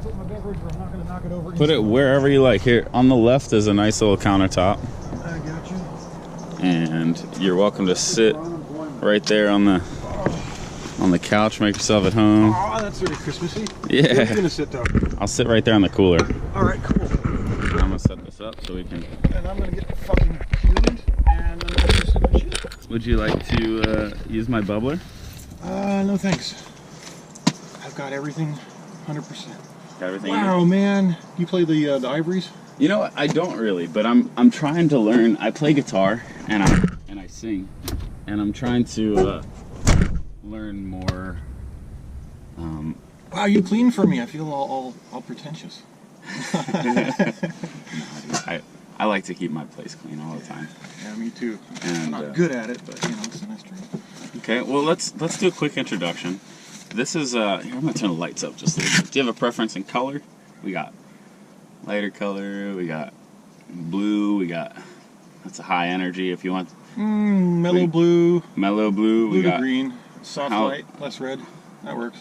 put my beverage where I'm not going to knock it over. Put it wherever you like. Here, on the left is a nice little countertop. I got you. And you're welcome to sit right there on the couch. Make yourself at home. Oh, that's really Christmassy. Yeah. Where are you going to sit, though? I'll sit right there on the cooler. All right, cool. I'm going to set this up so we can... And I'm going to get fucking cubed, and I'm going to sit with you. Would you like to use my bubbler? No thanks. I've got everything 100%. Got everything? Wow, man. You play the ivories? You know what? I don't really, but I'm trying to learn. I play guitar and I sing, and I'm trying to learn more. Wow, you clean for me. I feel all pretentious. I like to keep my place clean all the time. Yeah, me too. And, I'm not good at it, but you know, it's a nice dream. Okay, well let's do a quick introduction. This is here, I'm gonna turn the lights up just a little bit. Do you have a preference in color? We got lighter color, we got blue, we got that's a high energy if you want. Mellow blue. Mellow blue. Blue we got to green. Soft light, less red. That works.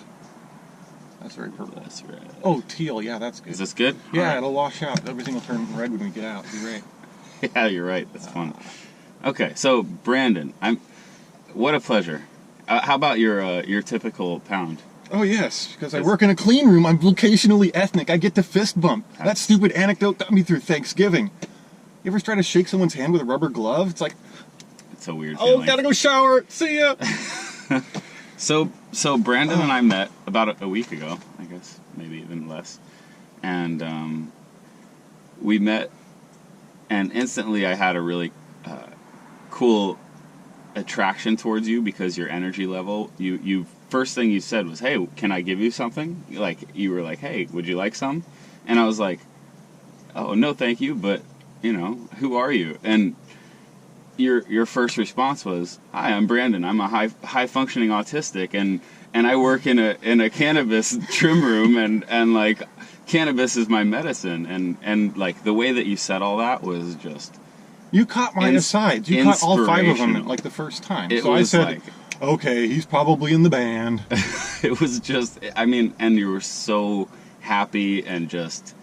That's very purple. That's red. Oh, teal. Yeah, that's good. Is this good? Yeah, right. It'll wash out. Everything will turn red when we get out. You're right. Yeah, you're right. That's fun. Okay, so Brandon, what a pleasure. How about your typical pound? Oh yes, because I work in a clean room. I'm vocationally ethnic. I get to fist bump. That stupid anecdote got me through Thanksgiving. You ever try to shake someone's hand with a rubber glove? It's like, it's a weird feeling. Oh, gotta go shower. See ya. So Brandon and I met about a week ago, I guess, maybe even less, and we met, and instantly I had a really cool attraction towards you because your energy level. You first thing you said was, "Hey, can I give you something?" Like you were like, "Hey, would you like some?" And I was like, "Oh no, thank you, but you know, who are you?" And your first response was, "Hi, I'm Brandon. I'm a high functioning autistic, and I work in a cannabis trim room, and like cannabis is my medicine." And like the way that you said all that was just. You caught my asides. You caught all 5 of them like the first time. So I said, like, "Okay, he's probably in the band." It was just, I mean, and you were so happy, and just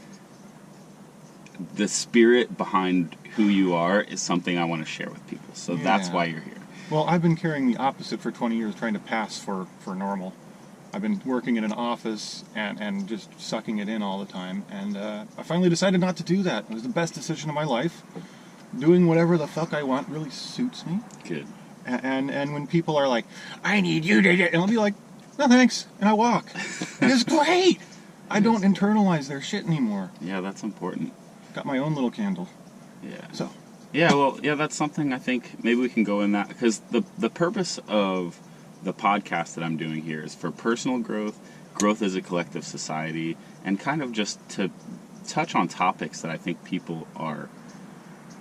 the spirit behind who you are is something I want to share with people. So that's why you're here. Well, I've been carrying the opposite for 20 years, trying to pass for normal. I've been working in an office and just sucking it in all the time. And I finally decided not to do that. It was the best decision of my life. Doing whatever the fuck I want really suits me. Good. And when people are like, "I need you to," and I'll be like, "No thanks," and I walk. It's great. I don't internalize their shit anymore. Yeah, that's important. Got my own little candle. Yeah. So. Yeah, well, yeah, that's something I think maybe we can go in that, because the purpose of the podcast that I'm doing here is for personal growth as a collective society, and kind of just to touch on topics that I think people are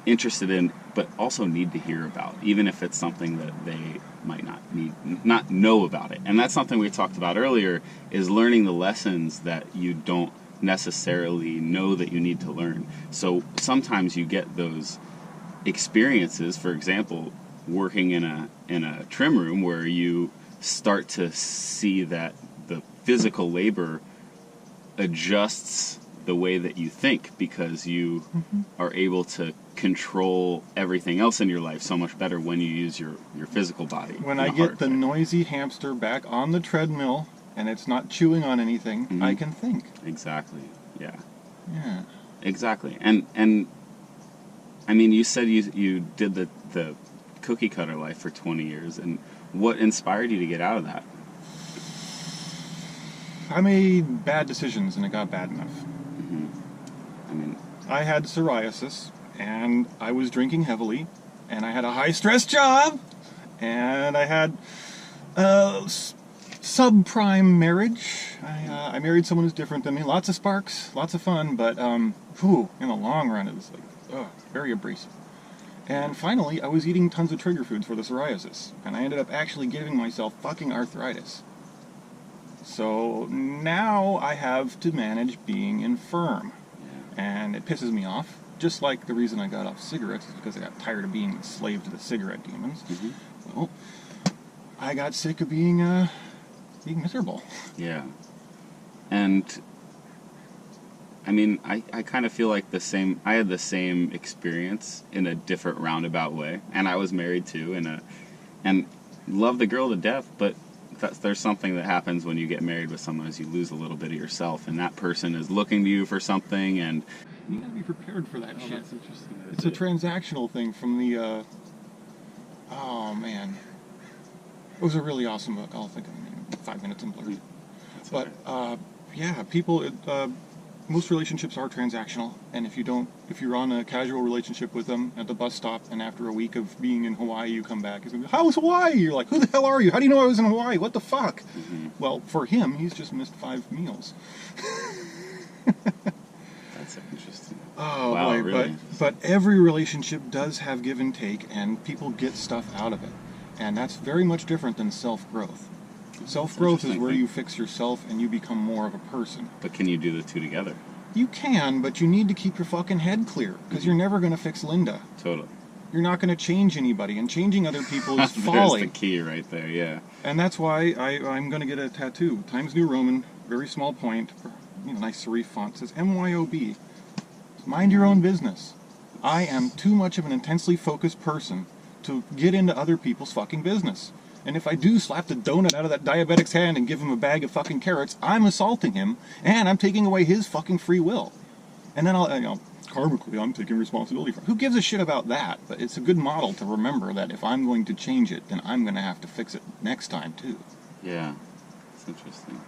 interested in, but also need to hear about, even if it's something that they might not know about it. And that's something we talked about earlier, is learning the lessons that you don't necessarily know that you need to learn. So sometimes you get those experiences, for example, working in a trim room, where you start to see that the physical labor adjusts the way that you think, because you are able to control everything else in your life so much better when you use your physical body. When I get the noisy hamster back on the treadmill and it's not chewing on anything, I can think. Exactly. Yeah. Yeah. Exactly. And I mean, you said you did the cookie cutter life for 20 years, and what inspired you to get out of that? I made bad decisions and it got bad enough. I mean, I had psoriasis, and I was drinking heavily, and I had a high-stress job, and I had a subprime marriage. I married someone who's different than me. Lots of sparks, lots of fun, but in the long run, it was like, very abrasive. And finally, I was eating tons of trigger foods for the psoriasis, and I ended up actually giving myself fucking arthritis. So now I have to manage being infirm. And it pisses me off, just like the reason I got off cigarettes is because I got tired of being a slave to the cigarette demons. Well, I got sick of being miserable. Yeah. And I mean, I kind of feel like I had the same experience in a different roundabout way. And I was married too, and love the girl to death, but there's something that happens when you get married with someone is you lose a little bit of yourself, and that person is looking to you for something, and you gotta be prepared for that shit. That's interesting. It's a transactional thing from the, oh man. It was a really awesome book. I'll think of it in 5 minutes and blurred. But, yeah, people, most relationships are transactional, and if you're on a casual relationship with them at the bus stop, and after a week of being in Hawaii, you come back, he's like, how was Hawaii? You're like, who the hell are you? How do you know I was in Hawaii? What the fuck? Mm-hmm. Well, for him, he's just missed 5 meals. That's interesting. Oh, wow, boy, really? but every relationship does have give and take, and people get stuff out of it. And that's very much different than self-growth. Self-growth is where you fix yourself and you become more of a person. But can you do the two together? You can, but you need to keep your fucking head clear, because you're never going to fix Linda. Totally. You're not going to change anybody, and changing other people is folly. There's the key right there, yeah. And that's why I'm going to get a tattoo. Times New Roman, very small point, nice serif font, says MYOB. Mind your own business. I am too much of an intensely focused person to get into other people's fucking business. And if I do slap the donut out of that diabetic's hand and give him a bag of fucking carrots, I'm assaulting him, and I'm taking away his fucking free will. And then karmically, I'm taking responsibility for it. Who gives a shit about that? But it's a good model to remember that if I'm going to change it, then I'm going to have to fix it next time, too. Yeah, it's interesting.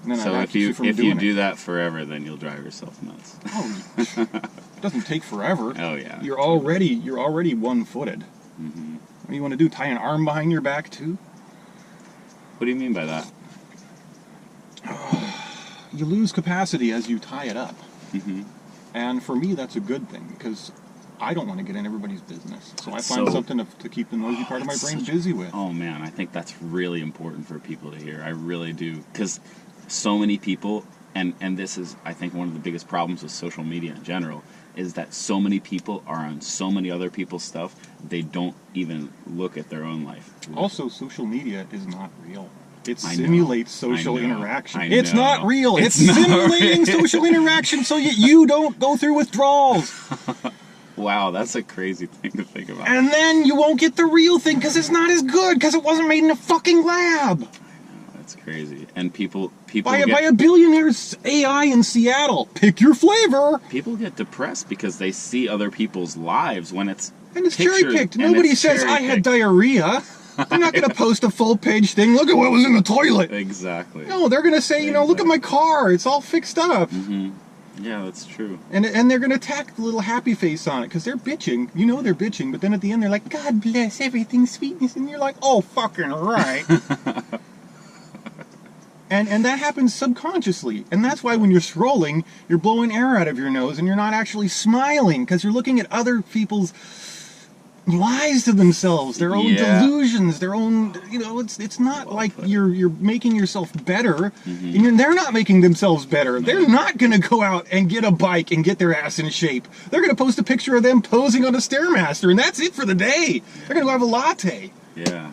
And then So I if you do it. that forever, then you'll drive yourself nuts. Oh, it doesn't take forever. Oh, yeah. You're already one-footed. Mm-hmm. What do you want to do? Tie an arm behind your back, too? What do you mean by that? You lose capacity as you tie it up. Mm-hmm. And for me, that's a good thing, because I don't want to get in everybody's business. So I find something to keep the noisy part of my brain busy with. Oh, man, I think that's really important for people to hear. I really do. Because so many people, and this is, I think, one of the biggest problems with social media in general, is that so many people are on so many other people's stuff, they don't even look at their own life. Also, social media is not real. It I simulates know. social I know. interaction. I It's know. not real. It's not simulating real. social interaction so that you don't go through withdrawals. Wow, that's a crazy thing to think about. And then you won't get the real thing because it's not as good because it wasn't made in a fucking lab. That's crazy. And people By a billionaire's AI in Seattle. Pick your flavor. People get depressed because they see other people's lives when it's And it's pictures, cherry-picked. and Nobody it's says, I had cherry-picked. diarrhea. They're not going to post a full-page thing. Look at what was in the toilet. Exactly. No, they're going to say, look at my car. It's all fixed up. Mm-hmm. Yeah, that's true. And they're going to tack the little happy face on it because they're bitching. You know they're bitching, but then at the end they're like, God bless everything sweetness. And you're like, oh, fucking right. And that happens subconsciously. And that's why when you're scrolling, you're blowing air out of your nose and you're not actually smiling because you're looking at other people's lies to themselves, their own delusions, their own, it's not like you're making yourself better, and they're not making themselves better. They're not going to go out and get a bike and get their ass in shape. They're going to post a picture of them posing on a Stairmaster, and that's it for the day. They're going to go have a latte. Yeah.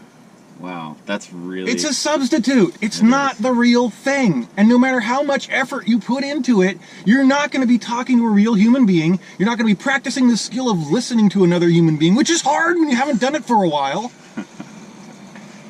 Wow, that's really... It's a substitute. It's not the real thing. And no matter how much effort you put into it, you're not going to be talking to a real human being. You're not going to be practicing the skill of listening to another human being, which is hard when you haven't done it for a while.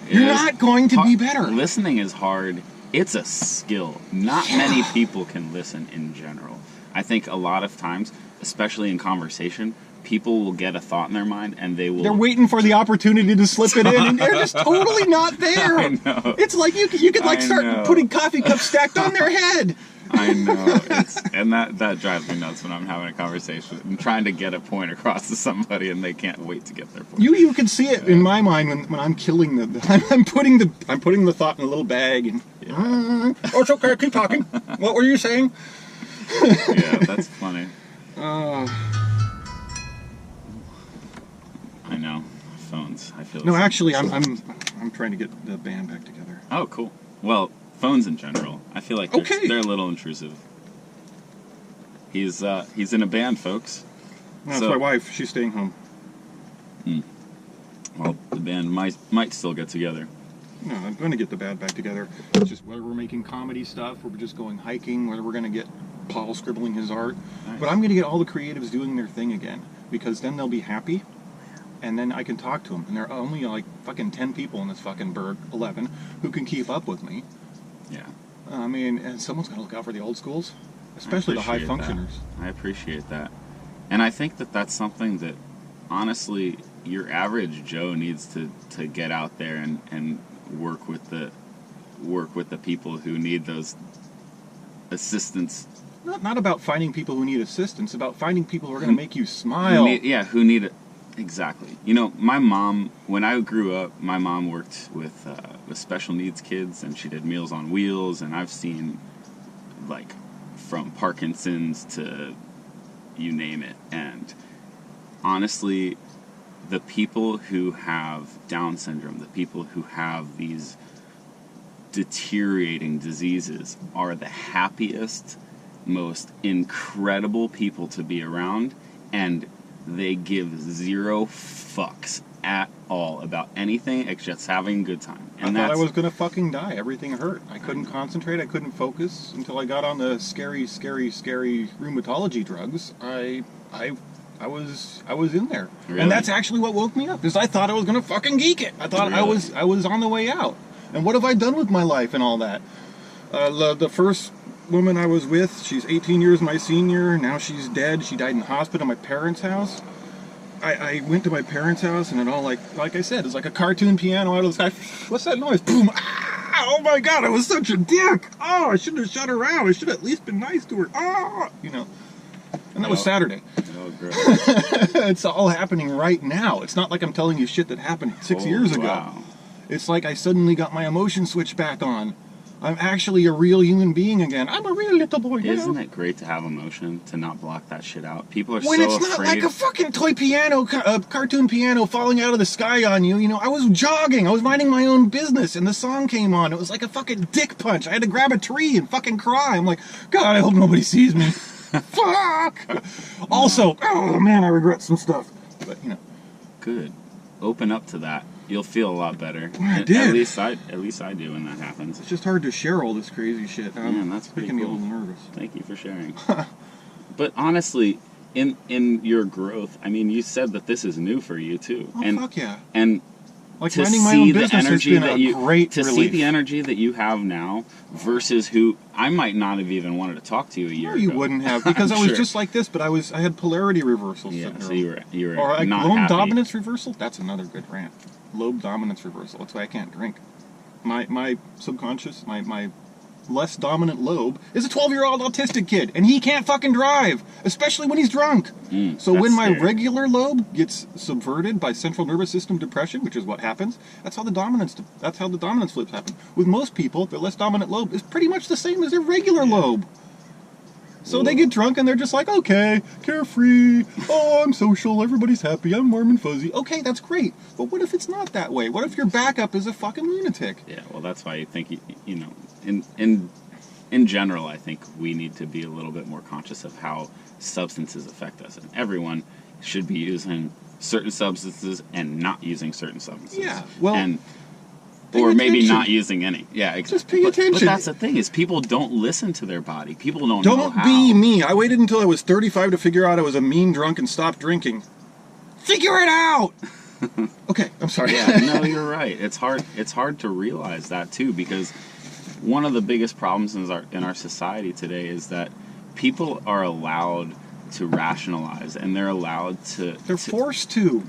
You're not going to be better. Listening is hard. It's a skill. Not many people can listen in general. I think a lot of times, especially in conversation, people will get a thought in their mind and they're waiting for the opportunity to slip it in, and they're just totally not there. I know. It's like you could start putting coffee cups stacked on their head. I know. And that drives me nuts when I'm having a conversation and trying to get a point across to somebody and they can't wait to get their point. You can see it in my mind when I'm killing I'm putting the thought in a little bag and oh, it's okay, keep talking. What were you saying? Yeah, that's funny. I know. Phones. I feel. No, actually, I'm trying to get the band back together. Oh, cool. Well, phones in general. I feel like they're a little intrusive. He's in a band, folks. No, that's my wife. She's staying home. Well, the band might still get together. No, I'm going to get the band back together. It's just whether we're making comedy stuff, or we're just going hiking, whether we're going to get Paul scribbling his art. Nice. But I'm going to get all the creatives doing their thing again, because then they'll be happy, and then I can talk to them. And there are only like fucking 10 people in this fucking burg, 11, who can keep up with me. Yeah. I mean, and someone's got to look out for the old schools, especially the high functioners. I appreciate that. And I think that that's something that, honestly, your average Joe needs to get out there and work with the people who need those assistance. Not about finding people who need assistance, about finding people who are going to make you smile. Who need it. Exactly. You know, my mom, when I grew up, my mom worked with special needs kids, and she did Meals on Wheels, and I've seen, like, from Parkinson's to you name it. And honestly, the people who have Down syndrome, the people who have these deteriorating diseases are the happiest, most incredible people to be around, and they give zero fucks at all about anything except just having a good time. And I thought I was gonna fucking die. Everything hurt. I couldn't concentrate. I couldn't focus until I got on the scary rheumatology drugs. I was in there, Really? and that's actually what woke me up. Because I thought I was gonna fucking geek it. I thought Really? I was on the way out. And what have I done with my life and all that? The first woman I was with, she's 18 years my senior. Now she's dead. She died in the hospital at my parents' house. I went to my parents' house, and it all like I said, it's like a cartoon piano out of the sky. What's that noise? Boom! Ah! Oh my God! I was such a dick. Oh, I shouldn't have shut her out. I should have at least been nice to her. Ah, you know. And that was Saturday. Oh, great. It's all happening right now. It's not like I'm telling you shit that happened 6 years ago. Wow. It's like I suddenly got my emotion switch back on. I'm actually a real human being again. I'm a real little boy now. Isn't it great to have emotion, to not block that shit out? People are When so it's afraid. not like a fucking toy piano, cartoon piano falling out of the sky on you. You know, I was jogging. I was minding my own business, and the song came on. It was like a fucking dick punch. I had to grab a tree and fucking cry. I'm like, God, I hope nobody sees me. Fuck! Also, oh man, I regret some stuff. But, you know. Good. Open up to that. You'll feel a lot better. I At did. least I do when that happens. It's just hard to share all this crazy shit. Man, that's pretty making me a cool. little nervous. Thank you for sharing. But honestly, in your growth, I mean, you said that this is new for you too. Oh, and fuck yeah. and Like to minding my see own the business has energy been that a you great to see relief. the energy that you have now versus who I might not have even wanted to talk to you a year No, ago. you wouldn't have, because I'm I was sure. just like this, but I had polarity reversal Yeah, syndrome. so you were Or like not lobe happy. dominance reversal. That's another good rant. Lobe dominance reversal. That's why I can't drink. My subconscious, my less dominant lobe is a 12-year-old autistic kid, and he can't fucking drive, especially when he's drunk. So that's when my scary. regular lobe gets subverted by central nervous system depression, which is what happens, that's how the dominance flips happen. With most people, their less dominant lobe is pretty much the same as their regular lobe. So they get drunk and they're just like, okay, carefree, oh, I'm social, everybody's happy, I'm warm and fuzzy. Okay, that's great. But what if it's not that way? What if your backup is a fucking lunatic? Yeah, well, that's why you think you know, in general, I think we need to be a little bit more conscious of how substances affect us, and everyone should be using certain substances and not using certain substances. Yeah, well, and pay or maybe attention. not using any. Yeah, exactly. Just pay But attention. that's the thing, is people don't listen to their body. People don't know Don't how. be me. I waited until I was 35 to figure out I was a mean drunk and stopped drinking. Figure it out! Okay, I'm sorry. Yeah, no, you're right. It's hard to realize that too, because one of the biggest problems in our society today is that people are allowed to rationalize, and they're allowed They're forced to.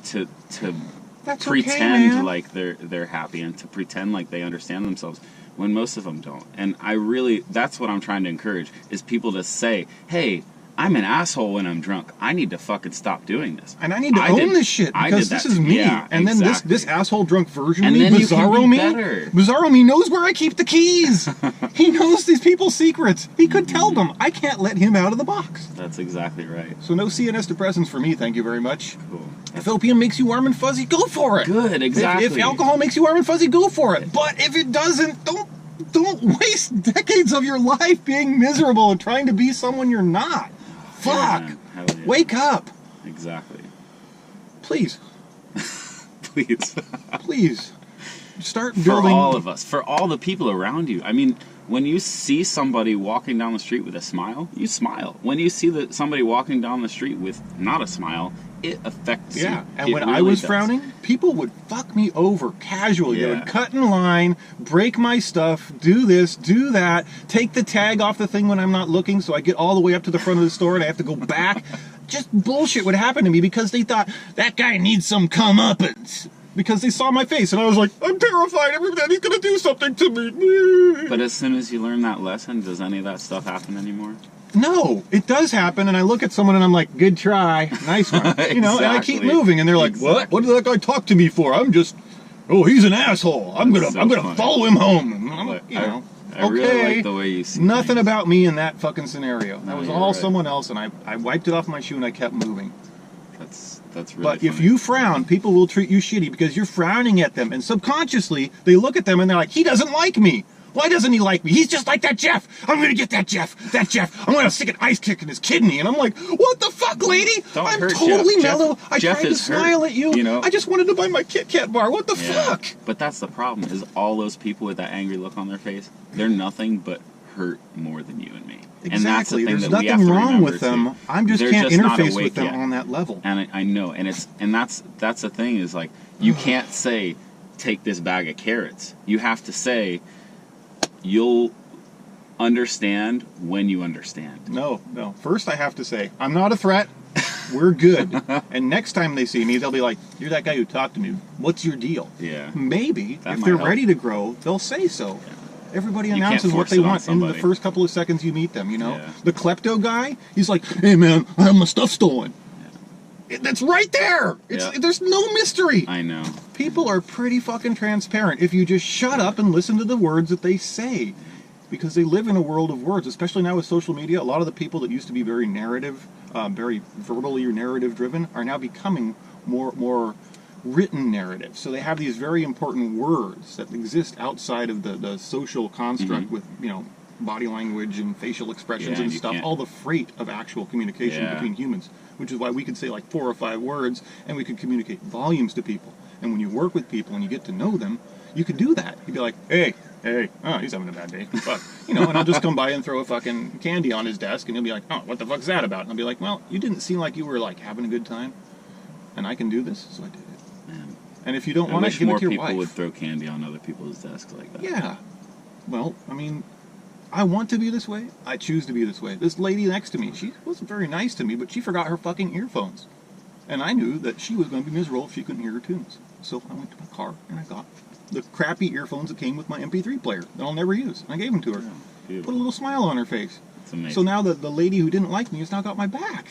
That's pretend okay, man. like they're happy, and to pretend like they understand themselves when most of them don't. And that's what I'm trying to encourage, is people to say, hey, I'm an asshole when I'm drunk. I need to fucking stop doing this. And I need to own this shit, because this is me. Yeah, and then exactly. this asshole drunk version And of me, then you can Bizarro be me, better. Bizarro me knows where I keep the keys. He knows these people's secrets. He could tell them. I can't let him out of the box. That's exactly right. So no CNS depressants for me, thank you very much. Cool. If opium makes you warm and fuzzy, go for it. Good, exactly. If alcohol makes you warm and fuzzy, go for it. But if it doesn't, don't waste decades of your life being miserable and trying to be someone you're not. Fuck. Man, hell yeah. Wake up. Exactly. Please. Please. Please. Start For building. all of us, for all the people around you. I mean, When you see somebody walking down the street with a smile, you smile. When you see somebody walking down the street with not a smile, it affects you. Yeah, and It when really I was does. frowning, people would fuck me over casually. They Yeah. would cut in line, break my stuff, do this, do that, take the tag off the thing when I'm not looking, so I get all the way up to the front of the store and I have to go back. Just bullshit would happen to me because they thought, that guy needs some comeuppance. Because they saw my face, and I was like, I'm terrified, everybody's gonna do something to me. But as soon as you learn that lesson, does any of that stuff happen anymore? No, it does happen, and I look at someone and I'm like, good try, nice one. You know, and I keep Exactly. moving, and they're like, what? What did that guy talk to me for? I'm just, oh, he's an asshole. I'm That's so gonna funny. follow him home. And I'm, But you know, I really like the way you see nothing things. about me in that fucking scenario. That No, was you're all right. someone else, and I wiped it off my shoe and I kept moving. That's really But if funny. you frown, people will treat you shitty because you're frowning at them, and subconsciously they look at them and they're like, he doesn't like me. Why doesn't he like me? He's just like that Jeff. I'm gonna get that Jeff. That Jeff. I'm gonna stick an ice kick in his kidney. And I'm like, what the fuck, lady? Don't I'm hurt totally Jeff. mellow. I Jeff tried to is hurt, smile at you. you know? I just wanted to buy my Kit Kat bar. What the Yeah. fuck? But that's the problem, is all those people with that angry look on their face, they're nothing but hurt more than you and me. And that's the Exactly. thing There's that we have nothing to wrong remember, with them. too. I just They're can't just not interface awake with them yet. on that level. And I know, and that's the thing, is like, you can't say, take this bag of carrots. You have to say, you'll understand when you understand. No. First, I have to say, I'm not a threat. We're good. And next time they see me, they'll be like, you're that guy who talked to me. What's your deal? Yeah. Maybe, That if might they're help. ready to grow, they'll say so. Everybody can't announces what force they it on want in the somebody. first couple of seconds you meet them, you know? Yeah. The klepto guy, he's like, hey man, I have my stuff stolen. That's right there. Yeah. There's no mystery. I know. People are pretty fucking transparent if you just shut up and listen to the words that they say. Because they live in a world of words, especially now with social media. A lot of the people that used to be very narrative, very verbally narrative driven, are now becoming more written narrative. So they have these very important words that exist outside of the social construct with, you know, body language and facial expressions Yeah, and you stuff, can't- all the freight of actual communication Yeah. between humans, which is why we could say like 4 or 5 words and we could communicate volumes to people. And when you work with people and you get to know them, you could do that. You'd be like, hey, oh, he's having a bad day. Fuck. You know, and I'll just come by and throw a fucking candy on his desk and he'll be like, oh, what the fuck's that about? And I'll be like, well, you didn't seem like you were like having a good time and I can do this, so I did it. Man. And if you don't I want wish to, give it more to your people wife. would throw candy on other people's desks like that. Yeah. Well, I mean, I want to be this way. I choose to be this way. This lady next to me, she wasn't very nice to me, but she forgot her fucking earphones. And I knew that she was going to be miserable if she couldn't hear her tunes. So I went to my car and I got the crappy earphones that came with my MP3 player that I'll never use. And I gave them to her. Put a Beautiful. little smile on her face. It's amazing. So now the lady who didn't like me has now got my back.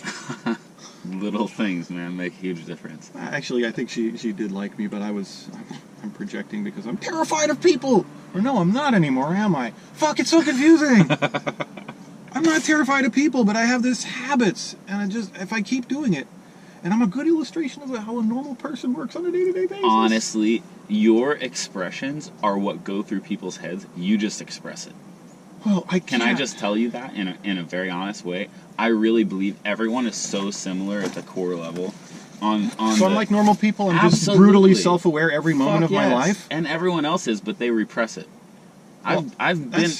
Little things, man, make a huge difference. Actually, I think she did like me, but I'm projecting because I'm terrified of people. Or no, I'm not anymore, am I? Fuck, it's so confusing. I'm not terrified of people, but I have this habits, and if I keep doing it, and I'm a good illustration of how a normal person works on a day-to-day basis. Honestly, your expressions are what go through people's heads. You just express it. Well, I Can can't. I just tell you that in a very honest way? I really believe everyone is so similar at the core level. So I'm like normal people. I'm just Absolutely. brutally self-aware every moment Fuck of my yes. life. And everyone else is, but they repress it. Well, I've been.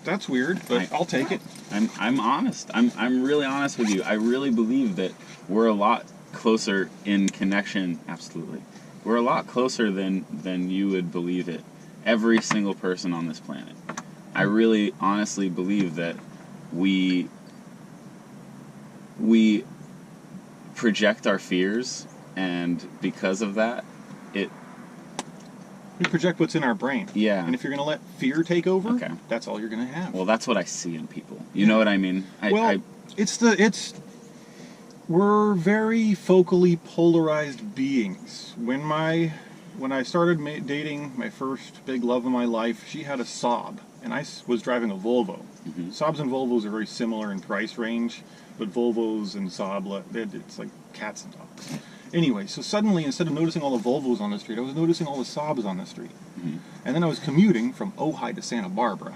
That's weird, but I'll take it. I'm honest. I'm really honest with you. I really believe that we're a lot closer in connection. Absolutely, we're a lot closer than you would believe it. Every single person on this planet. I really honestly believe that we project our fears, and because of that, it. We project what's in our brain. Yeah. And if you're going to let fear take over, Okay. that's all you're going to have. Well, that's what I see in people. You know what I mean? We're very focally polarized beings. When I started dating my first big love of my life, she had a Saab, and I was driving a Volvo. Mhm. Saabs and Volvos are very similar in price range, but Volvos and Saab, it's like cats and dogs. Anyway, so suddenly, instead of noticing all the Volvos on the street, I was noticing all the Saabs on the street. Mhm. And then I was commuting from Ojai to Santa Barbara,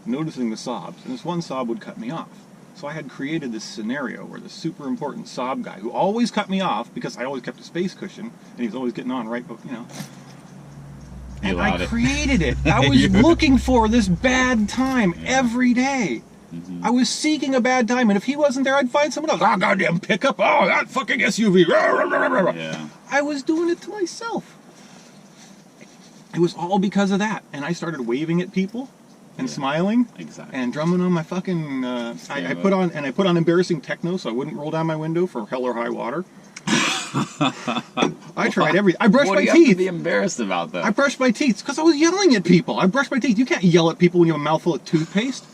noticing the Saabs, and this one Saab would cut me off. So I had created this scenario where the super important Saab guy, who always cut me off because I always kept a space cushion, and he was always getting on right, you know. And I created it. I was looking for this bad time every day. I was seeking a bad time, and if he wasn't there, I'd find someone else. Oh, goddamn pickup. Oh, that fucking SUV. Yeah. I was doing it to myself. It was all because of that. And I started waving at people and smiling and drumming on my fucking... I put on embarrassing techno so I wouldn't roll down my window for hell or high water. I tried everything. I brushed my teeth. What do you have to be embarrassed about that? I brushed my teeth because I was yelling at people. I brushed my teeth. You can't yell at people when you have a mouthful of toothpaste.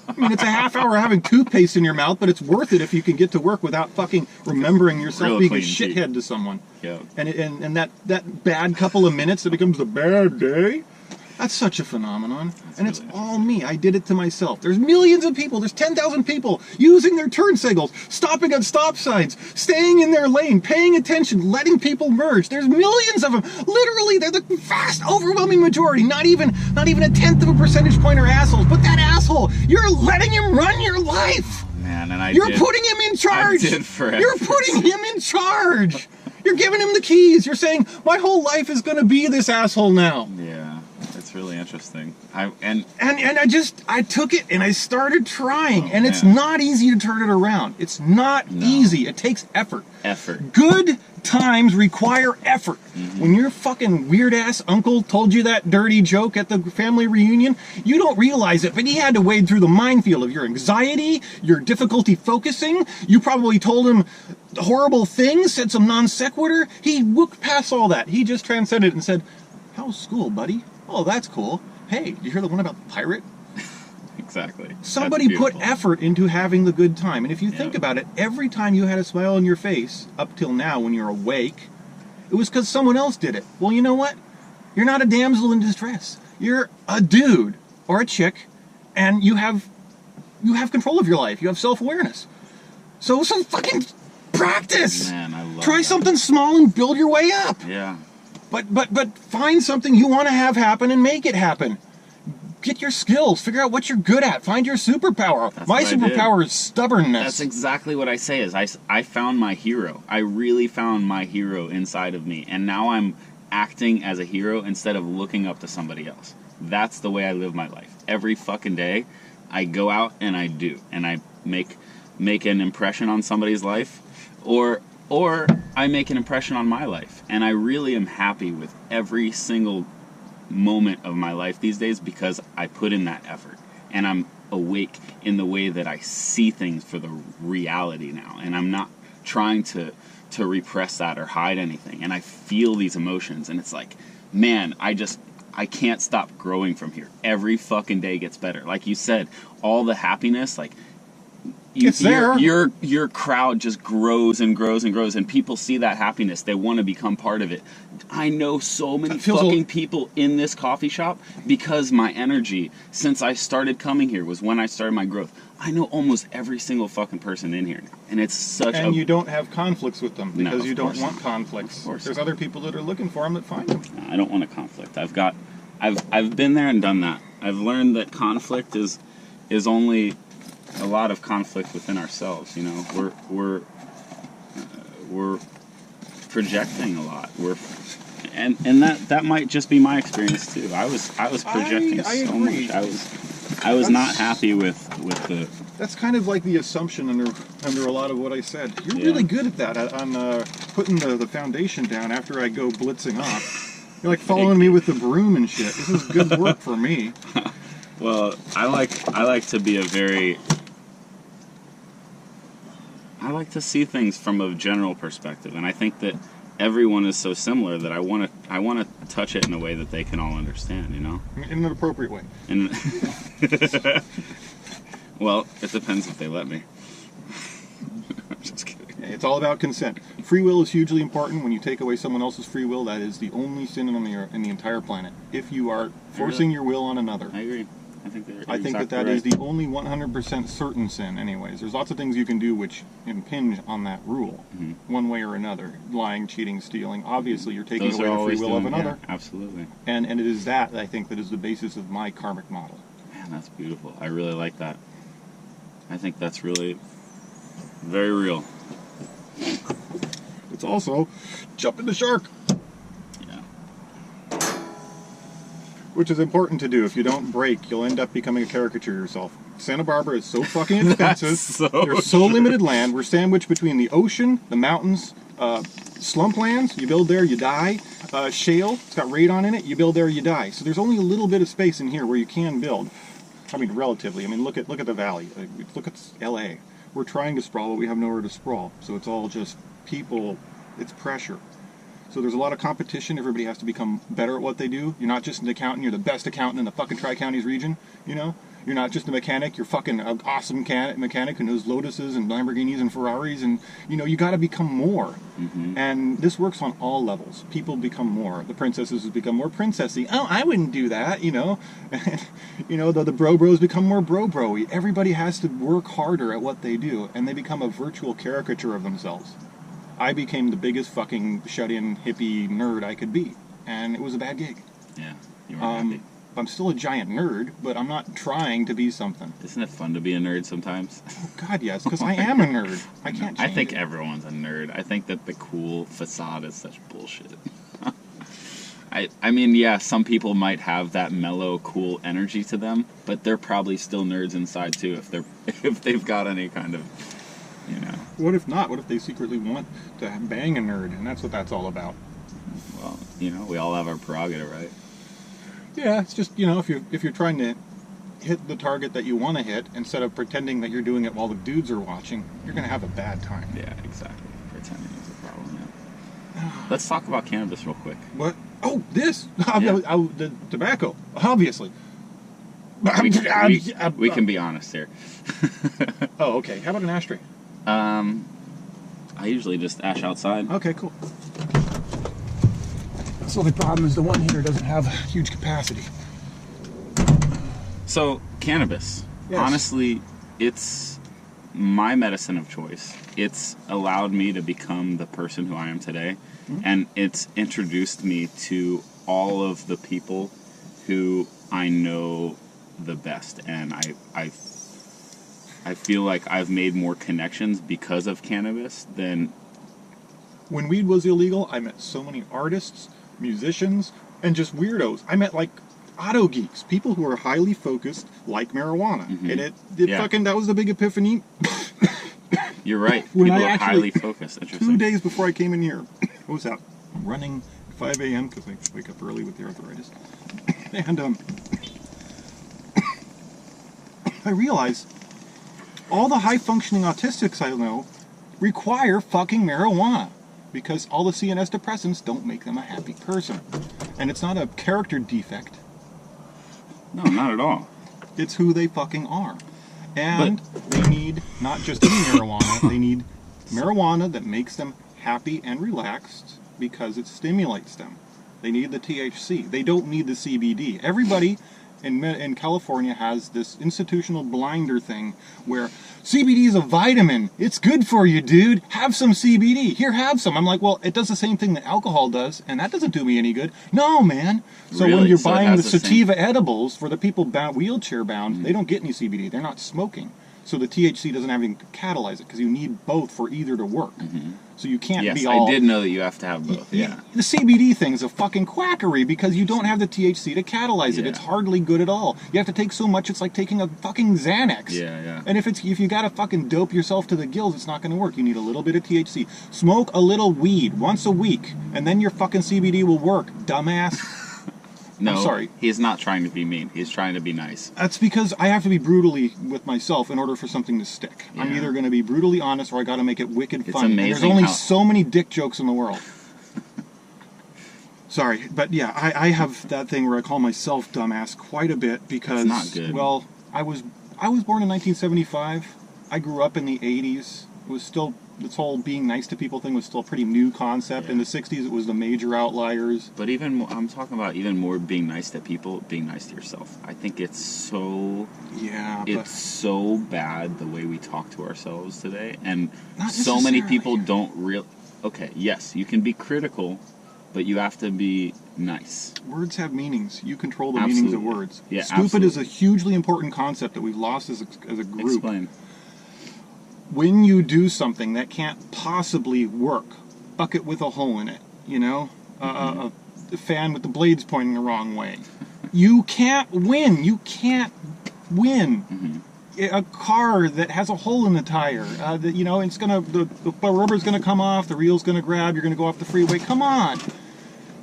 I mean, it's a half hour having toothpaste in your mouth, but it's worth it if you can get to work without fucking remembering yourself being a shithead to someone. Yeah. And that bad couple of minutes that becomes a bad day, that's such a phenomenon. And it's all me. I did it to myself. There's millions of people. There's 10,000 people using their turn signals, stopping at stop signs, staying in their lane, paying attention, letting people merge. There's millions of them. Literally, they're the vast, overwhelming majority. Not even a tenth of a percentage point are assholes. But that asshole, you're letting him run your life. Man, and you're putting him in charge. I did forever. You're putting him in charge. You're giving him the keys. You're saying, my whole life is going to be this asshole now. Yeah. It's really interesting. I took it and I stared trying, and it's not easy to turn it around. It's not easy. It takes effort. Good times require effort. When your fucking weird ass uncle told you that dirty joke at the family reunion, you don't realize it, but he had to wade through the minefield of your anxiety, your difficulty focusing. You probably told him horrible things, said some non sequitur. He looked past all that. He just transcended it and said, "How's school, buddy? Oh, that's cool. Hey, did you hear the one about the pirate?" Exactly. Somebody put effort into having the good time. And if you think about it, every time you had a smile on your face, up till now when you're awake, it was because someone else did it. Well, you know what? You're not a damsel in distress. You're a dude or a chick, and you have control of your life. You have self-awareness. So fucking practice. Man, I love Try that. something small and build your way up. Yeah. But find something you want to have happen and make it happen. Get your skills. Figure out what you're good at. Find your superpower. My superpower is stubbornness. That's exactly what I say. Is I found my hero. I really found my hero inside of me, and now I'm acting as a hero instead of looking up to somebody else. That's the way I live my life. Every fucking day, I go out and I do, and I make an impression on somebody's life, or I make an impression on my life, and I really am happy with every single moment of my life these days because I put in that effort, and I'm awake in the way that I see things for the reality now, and I'm not trying to repress that or hide anything, and I feel these emotions, and it's like, man, I can't stop growing from here. Every fucking day gets better. Like you said, all the happiness, like it's there. Your crowd just grows and grows and grows, and people see that happiness. They want to become part of it. I know so many fucking people in this coffee shop because my energy, since I started coming here, was when I started my growth. I know almost every single fucking person in here now, and it's such And you don't have conflicts with them because you don't want not. conflicts. There's other people that are looking for them that find them. No, I don't want a conflict. I've been there and done that. I've learned that conflict is only a lot of conflict within ourselves. You know, we're projecting a lot. And that might just be my experience too. I was projecting so much. I was not happy with the. That's kind of like the assumption under a lot of what I said. You're really good at that on putting the foundation down after I go blitzing off. You're like following me with the broom and shit. This is good work for me. Well, I like to be I like to see things from a general perspective, and I think that everyone is so similar that I want to touch it in a way that they can all understand, you know? In an appropriate way. Well, it depends if they let me. I'm just kidding. It's all about consent. Free will is hugely important. When you take away someone else's free will, that is the only sin in the entire planet. If you are forcing your will on another. I agree. I think that is the only 100% certain sin anyways. There's lots of things you can do which impinge on that rule, one way or another. Lying, cheating, stealing. Obviously, you're taking away the free will of another. Yeah, absolutely. And it is that, I think, that is the basis of my karmic model. Man, that's beautiful. I really like that. I think that's really very real. It's also jumping the shark. Yeah. which is important to do. If you don't break, you'll end up becoming a caricature of yourself. Santa Barbara is so fucking expensive. There's so limited land. We're sandwiched between the ocean, the mountains, slump lands. You build there, you die. Shale, it's got radon in it. You build there, you die. So there's only a little bit of space in here where you can build. I mean, relatively. I mean, look at the valley. Look at L.A. We're trying to sprawl, but we have nowhere to sprawl. So it's all just people. It's pressure. So there's a lot of competition. Everybody has to become better at what they do. You're not just an accountant. You're the best accountant in the fucking Tri-Counties region. You know? You're not just a mechanic. You're fucking an awesome mechanic who knows Lotuses and Lamborghinis and Ferraris. And, you know, you got to become more. Mm-hmm. And this works on all levels. People become more. The princesses become more princessy. Oh, I wouldn't do that, you know? And, you know, the bros become more bro-y. Everybody has to work harder at what they do. And they become a virtual caricature of themselves. I became the biggest fucking shut-in hippie nerd I could be, and it was a bad gig. Yeah, you weren't happy. I'm still a giant nerd, but I'm not trying to be something. Isn't it fun to be a nerd sometimes? Oh, God, yes, because I am a nerd. I can't change I think it. everyone's a nerd. I think that the cool facade is such bullshit. I mean, yeah, some people might have that mellow, cool energy to them, but they're probably still nerds inside too if they've got any kind of, you know. What if not? What if they secretly want to bang a nerd, and that's what that's all about? Well, you know, we all have our prerogative, right? Yeah, it's just, you know, if you're trying to hit the target that you want to hit, instead of pretending that you're doing it while the dudes are watching, you're going to have a bad time. Yeah, exactly. Pretending is a problem, yeah. Let's talk about cannabis real quick. What? Oh, this! Yeah. The tobacco, obviously. We can be honest here. Oh, okay. How about an ashtray? I usually just ash outside. Okay, cool. The only problem is the one here doesn't have huge capacity. So, cannabis. Yes. Honestly, it's my medicine of choice. It's allowed me to become the person who I am today. Mm-hmm. And it's introduced me to all of the people who I know the best. And I feel like I've made more connections because of cannabis than... When weed was illegal, I met so many artists, musicians, and just weirdos. I met, like, auto geeks, people who are highly focused, like marijuana. Mm-hmm. And it Yeah. fucking, that was the big epiphany. You're right. When People I are actually- highly focused. Interesting. 2 days before I came in here, I was out running at 5 a.m. because I wake up early with the arthritis. And I realized all the high-functioning autistics I know require fucking marijuana because all the CNS depressants don't make them a happy person. And it's not a character defect. No, not at all. It's who they fucking are. And they need not just any marijuana, they need marijuana that makes them happy and relaxed because it stimulates them. They need the THC. They don't need the CBD. Everybody in California has this institutional blinder thing where CBD is a vitamin. It's good for you, dude. Have some CBD. Here, have some. I'm like, well, it does the same thing that alcohol does, and that doesn't do me any good. No, man. So Really? when you're So it buying has the the sativa edibles for the people wheelchair bound, they don't get any CBD. They're not smoking. So the THC doesn't have anything to catalyze it because you need both for either to work. Mm-hmm. So you can't Yes, be all... I did know that you have to have both, yeah. The CBD thing's a fucking quackery because you don't have the THC to catalyze it. Yeah. It's hardly good at all. You have to take so much, it's like taking a fucking Xanax. Yeah, yeah. And if you gotta fucking dope yourself to the gills, it's not gonna work. You need a little bit of THC. Smoke a little weed once a week, and then your fucking CBD will work, dumbass. No, I'm sorry. He's not trying to be mean. He's trying to be nice. That's because I have to be brutally with myself in order for something to stick. I'm Yeah. either going to be brutally honest or I got to make it wicked It's funny. And there's amazing only how- so many dick jokes in the world. Sorry, but yeah, I have that thing where I call myself dumbass quite a bit because, It's not good. well, I was born in 1975. I grew up in the 80s. It was still, this whole being nice to people thing was still a pretty new concept. In the 60s, it was the major outliers. But even more, I'm talking about even more being nice to people, being nice to yourself. I think it's so so bad the way we talk to ourselves today, and Not so many necessarily. people don't real. Okay, yes, you can be critical, but you have to be nice. Words have meanings. You control the meanings of Absolutely. words. Yeah, Stupid is absolutely. a hugely important concept that we've lost as a group. Explain. When you do something that can't possibly work, bucket with a hole in it, you know? A fan with the blades pointing the wrong way. You can't win. You can't win. Mm-hmm. A car that has a hole in the tire, it's gonna the rubber's gonna come off, the reel's gonna grab, you're gonna go off the freeway. Come on,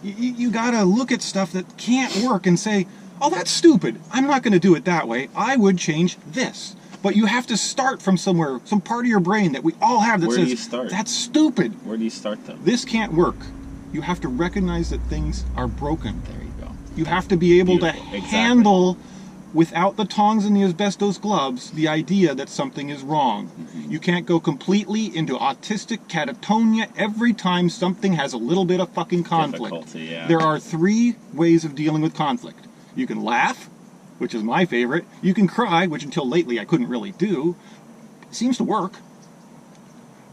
you gotta look at stuff that can't work and say, oh, that's stupid. I'm not gonna do it that way. I would change this. But you have to start from somewhere, some part of your brain that we all have that Where says, do you start? That's stupid. Where do you start though? This can't work. You have to recognize that things are broken. There you go. You have to be able to Beautiful. handle, without the tongs and the asbestos gloves, the idea that something is wrong. Mm-hmm. You can't go completely into autistic catatonia every time something has a little bit of fucking conflict. Difficulty, yeah. There are 3 ways of dealing with conflict. You can laugh, which is my favorite. You can cry, which until lately I couldn't really do. It seems to work.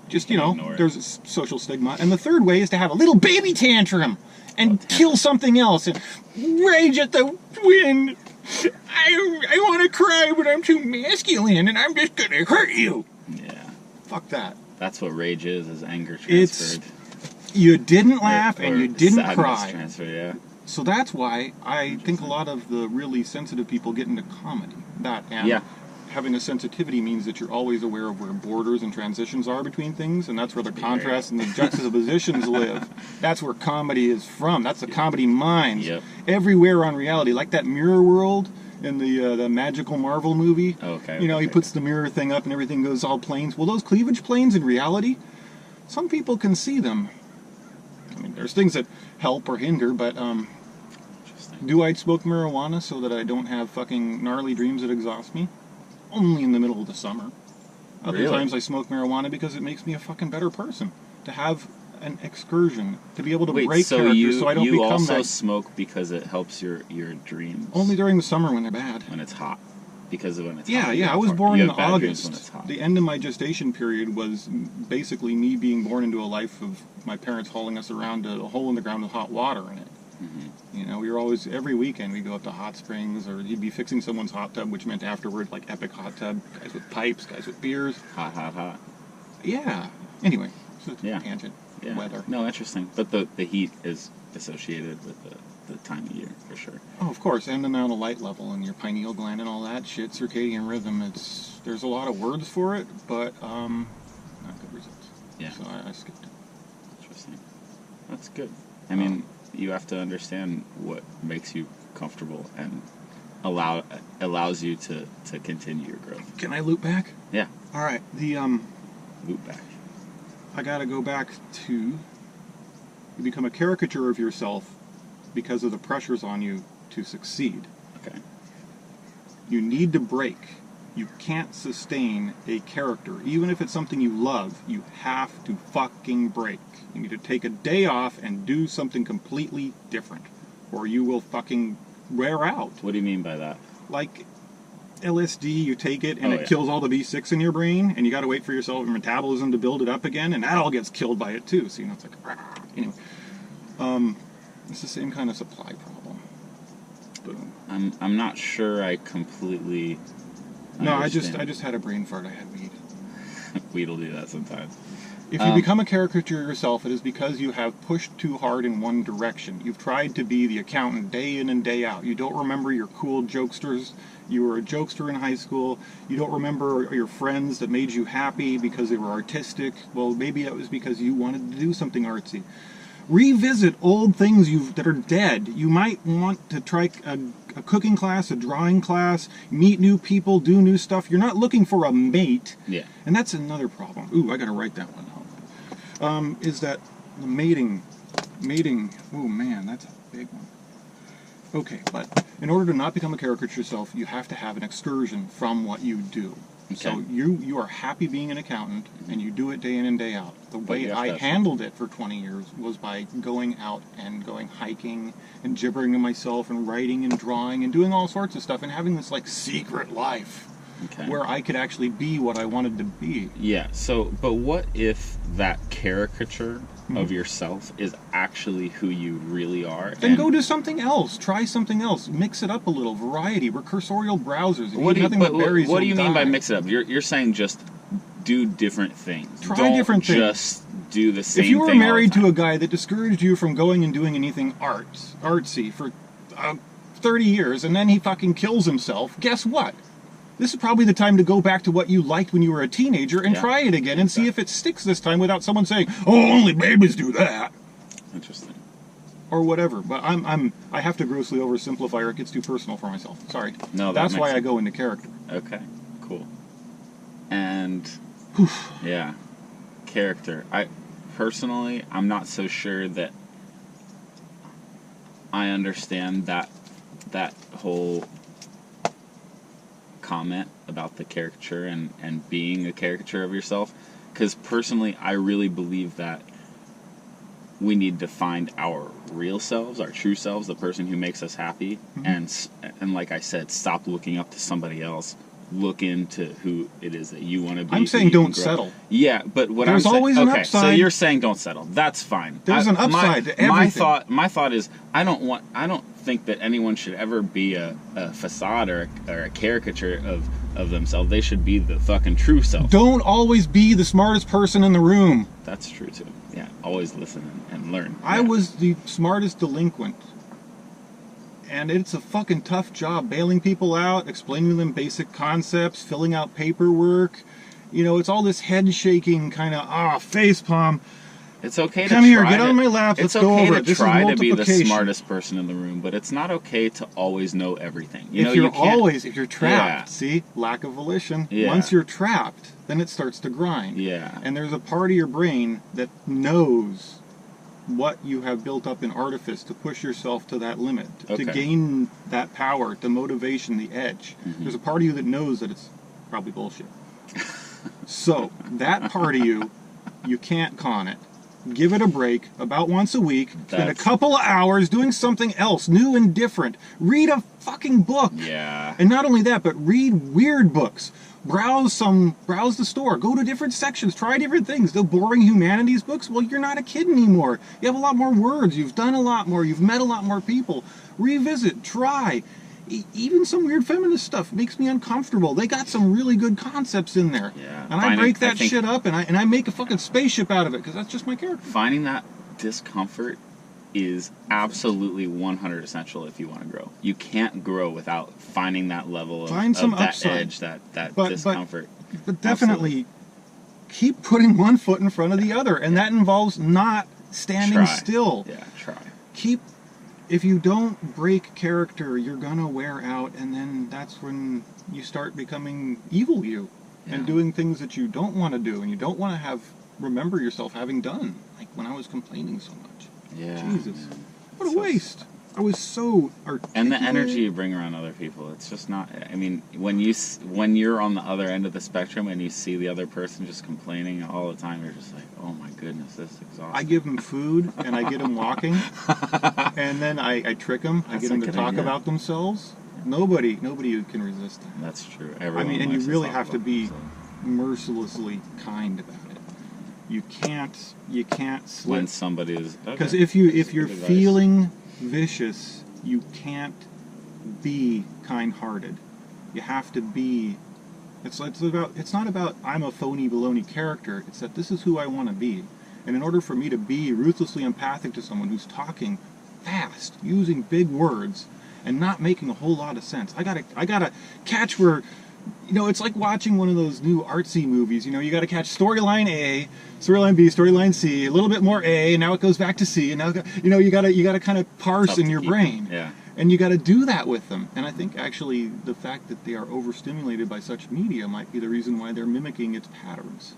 Just, there's a social stigma. And the third way is to have a little baby tantrum and kill something else and rage at the wind. I want to cry, but I'm too masculine and I'm just going to hurt you. Yeah. Fuck that. That's what rage is anger transferred. You didn't laugh and you didn't sadness cry. Transferred, yeah. So that's why I think a lot of the really sensitive people get into comedy. Having a sensitivity means that you're always aware of where borders and transitions are between things, and that's where the contrasts and the juxtapositions live. That's where comedy is from. That's the comedy mind. Yep. Everywhere on reality, like that mirror world in the magical Marvel movie. Okay. He puts the mirror thing up and everything goes all planes. Well, those cleavage planes in reality, some people can see them. I mean, there's things that help or hinder, but do I smoke marijuana so that I don't have fucking gnarly dreams that exhaust me? Only in the middle of the summer. Other times I smoke marijuana because it makes me a fucking better person. To have an excursion, to be able to break characters so I don't become that. You also smoke because it helps your dreams? Only during the summer when they're bad. When it's hot. Because of when it's hot. Yeah, I was born in August. The end of my gestation period was basically me being born into a life of my parents hauling us around to a hole in the ground with hot water in it. Mm-hmm. We were always, every weekend we'd go up to hot springs, or he'd be fixing someone's hot tub, which meant afterward, like epic hot tub, guys with pipes, guys with beers. Hot. Yeah. Anyway, so tangent. Yeah. Weather. No, interesting. But the heat is associated with the time of year, for sure. Oh, of course, and the amount of light level and your pineal gland and all that shit, circadian rhythm, there's a lot of words for it, but not good results. Yeah. So I skipped it. Interesting. That's good. I mean, you have to understand what makes you comfortable and allows you to continue your growth. Can I loop back? Yeah. All right. Loop back. I got to go back to you become a caricature of yourself because of the pressures on you to succeed. Okay. You need to break. You can't sustain a character. Even if it's something you love, you have to fucking break. You need to take a day off and do something completely different, or you will fucking wear out. What do you mean by that? Like LSD, you take it and it kills all the B6 in your brain, and you got to wait for your metabolism to build it up again, and that all gets killed by it too. So it's like, anyway. It's the same kind of supply problem. Boom. I'm not sure I completely. No, I just had a brain fart. I had weed. Weed will do that sometimes. If you become a caricature of yourself, it is because you have pushed too hard in one direction. You've tried to be the accountant day in and day out. You don't remember your cool jokesters. You were a jokester in high school. You don't remember your friends that made you happy because they were artistic. Well, maybe that was because you wanted to do something artsy. Revisit old things that are dead. You might want to try a cooking class, a drawing class, meet new people, do new stuff. You're not looking for a mate. Yeah. And that's another problem. Ooh, I gotta write that one down. Is that the mating, oh man, that's a big one. Okay, but in order to not become a caricature yourself, you have to have an excursion from what you do. Okay. So you are happy being an accountant, and you do it day in and day out. The way I handled it for 20 years was by going out and going hiking and gibbering to myself and writing and drawing and doing all sorts of stuff and having this like secret life where I could actually be what I wanted to be. Yeah, but what if that caricature of yourself is actually who you really are? Then go do something else. Try something else. Mix it up a little. Variety. We're cursorial browsers. What do you mean by mix it up? You're saying just do different things. Try different things. Just do the same thing. If you were married to a guy that discouraged you from going and doing anything artsy for 30 years and then he fucking kills himself, guess what? This is probably the time to go back to what you liked when you were a teenager and try it again and see if it sticks this time without someone saying, "Oh, only babies do that." Interesting. Or whatever. But I have to grossly oversimplify or it gets too personal for myself. Sorry. No, that's why I go into character. Okay, cool. And yeah, character. I'm not so sure that I understand that whole comment about the caricature and being a caricature of yourself, because personally I really believe that we need to find our real selves, our true selves, the person who makes us happy, and like I said, stop looking up to somebody else. Look into who it is that you want to be. I'm saying don't settle. Yeah, but what there's I'm saying, always an okay, upside. so you're saying don't settle. That's fine. There's an upside to everything. My thought is I don't think that anyone should ever be a facade or a caricature of themselves. They should be the fucking true self. Don't always be the smartest person in the room. That's true too. Yeah, always listen and learn. I was the smartest delinquent. And it's a fucking tough job bailing people out, explaining to them basic concepts, filling out paperwork. You know, it's all this head shaking kind of facepalm. It's okay to come here, get on my lap. Let's go over it. It's okay to try to be the smartest person in the room, but it's not okay to always know everything. If you're trapped, see, lack of volition. Yeah. Once you're trapped, then it starts to grind. Yeah. And there's a part of your brain that knows what you have built up in artifice to push yourself to that limit, to gain that power, the motivation, the edge. There's a part of you that knows that it's probably bullshit. So, that part of you can't con it. Give it a break about once a week. Spend a couple of hours doing something else, new and different. Read a fucking book. Yeah. And not only that, but read weird books. Browse the store. Go to different sections. Try different things. The boring humanities books, well, you're not a kid anymore. You have a lot more words. You've done a lot more. You've met a lot more people. Revisit. Try. Even some weird feminist stuff makes me uncomfortable. They got some really good concepts in there. Yeah. And I break that shit up and I make a fucking spaceship out of it because that's just my character. Finding that discomfort is absolutely 100% essential if you want to grow. You can't grow without finding that level of that edge, that discomfort. But definitely keep putting one foot in front of the other, and that involves not standing still. Yeah, try. If you don't break character, you're gonna wear out, and then that's when you start becoming evil you and doing things that you don't want to do and you don't want to remember yourself having done. Like when I was complaining so much. Yeah. Jesus. What a waste. I was so articulate. And the energy you bring around other people, it's just not, I mean, when you're on the other end of the spectrum and you see the other person just complaining all the time, you're just like, oh my goodness, this is exhausting. I give them food and I get them walking and then I trick them. I get them to talk about themselves. Nobody can resist that. That's true. Everyone and you really have to be mercilessly kind about it. You can't slip. When somebody is, because if you're feeling vicious, you can't be kind-hearted. You have to be. It's not about I'm a phony baloney character. It's that this is who I want to be, and in order for me to be ruthlessly empathic to someone who's talking fast, using big words, and not making a whole lot of sense, I gotta catch where. You know, it's like watching one of those new artsy movies. You know, you got to catch storyline A, storyline B, storyline C, a little bit more A, and now it goes back to C, and now you got to kind of parse in your brain. Yeah. And you got to do that with them. And I think actually the fact that they are overstimulated by such media might be the reason why they're mimicking its patterns.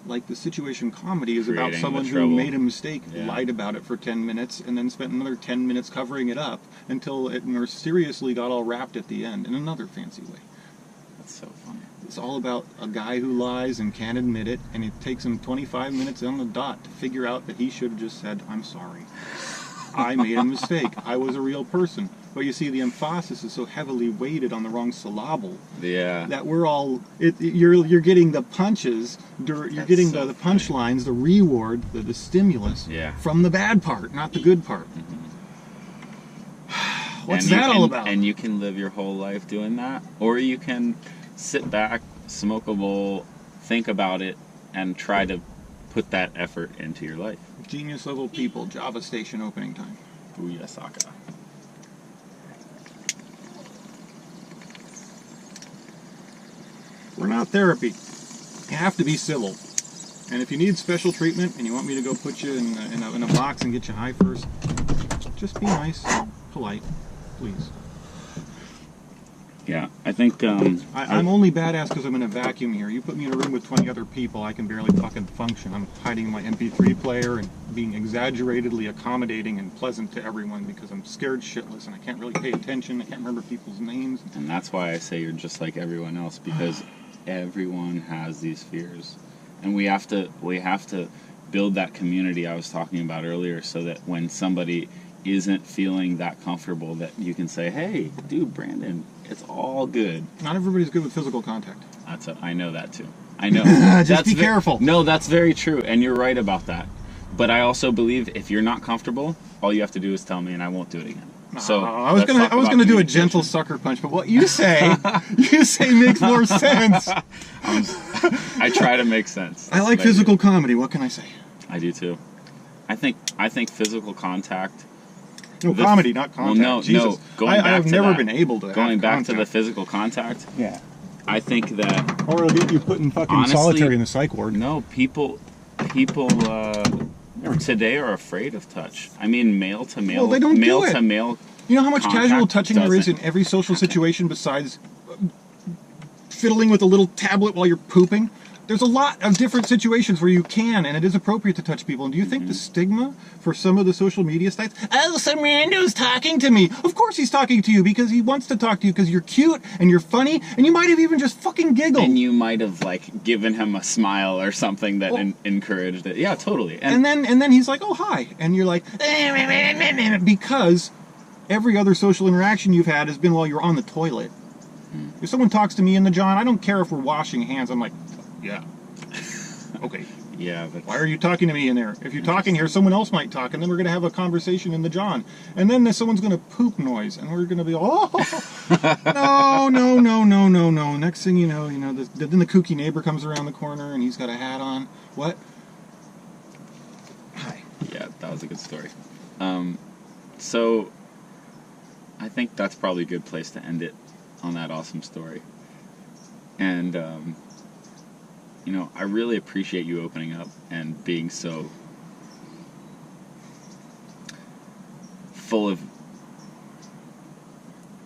Like the situation comedy is about someone who made a mistake, lied about it for 10 minutes, and then spent another 10 minutes covering it up until it mysteriously got all wrapped at the end in another fancy way. That's so funny. It's all about a guy who lies and can't admit it, and it takes him 25 minutes on the dot to figure out that he should have just said, I'm sorry. I made a mistake. I was a real person. But you see, the emphasis is so heavily weighted on the wrong syllable. Yeah. That we're all... You're getting the punches, you're getting the punchlines, the reward, the stimulus from the bad part, not the good part. What's that all about? And you can live your whole life doing that. Or you can sit back, smoke a bowl, think about it, and try to put that effort into your life. Genius level people, Java Station opening time. Booyah Saka. We're not therapy. You have to be civil. And if you need special treatment and you want me to go put you in a box and get you high first, just be nice and polite, please. Yeah, I think I'm only badass because I'm in a vacuum here. You put me in a room with 20 other people, I can barely fucking function. I'm hiding my MP3 player and being exaggeratedly accommodating and pleasant to everyone because I'm scared shitless and I can't really pay attention. I can't remember people's names. And that's why I say you're just like everyone else, because everyone has these fears. And we have to build that community I was talking about earlier, so that when somebody isn't feeling that comfortable, that you can say, "Hey, dude, Brandon, it's all good." Not everybody's good with physical contact. I know that too. I know. Just be careful. No, that's very true, and you're right about that. But I also believe if you're not comfortable, all you have to do is tell me, and I won't do it again. So I was gonna do a gentle sucker punch, but what you say makes more sense. I try to make sense. I like physical comedy. What can I say? I do too. I think physical contact. No, comedy, not contact. Well, no, Jesus. no. I've never been able to. Going back contact. to the physical contact. Yeah. I think that. Or it'll get you put in fucking honestly, solitary in the psych ward. No, people today are afraid of touch. I mean, male to male. Well, they don't male do it. to male. You know how much casual touching there is in doesn't every social situation besides fiddling with a little tablet while you're pooping? There's a lot of different situations where you can, and it is appropriate to touch people. And do you think the stigma for some of the social media sites? Oh, some rando's talking to me. Of course he's talking to you because he wants to talk to you because you're cute and you're funny, and you might have even just fucking giggled. And you might have like given him a smile or something that encouraged it. Yeah, totally. And then he's like, oh hi, and you're like, because every other social interaction you've had has been while you're on the toilet. If someone talks to me in the John, I don't care if we're washing hands. I'm like, yeah. Okay. Yeah, but Why are you talking to me in there? If you're talking here, someone else might talk, and then we're going to have a conversation in the John. And then someone's going to poop noise, and we're going to be, no. Next thing you know, then the kooky neighbor comes around the corner, and he's got a hat on. What? Hi. Yeah, that was a good story. So, I think that's probably a good place to end it on that awesome story. And, I really appreciate you opening up and being so full of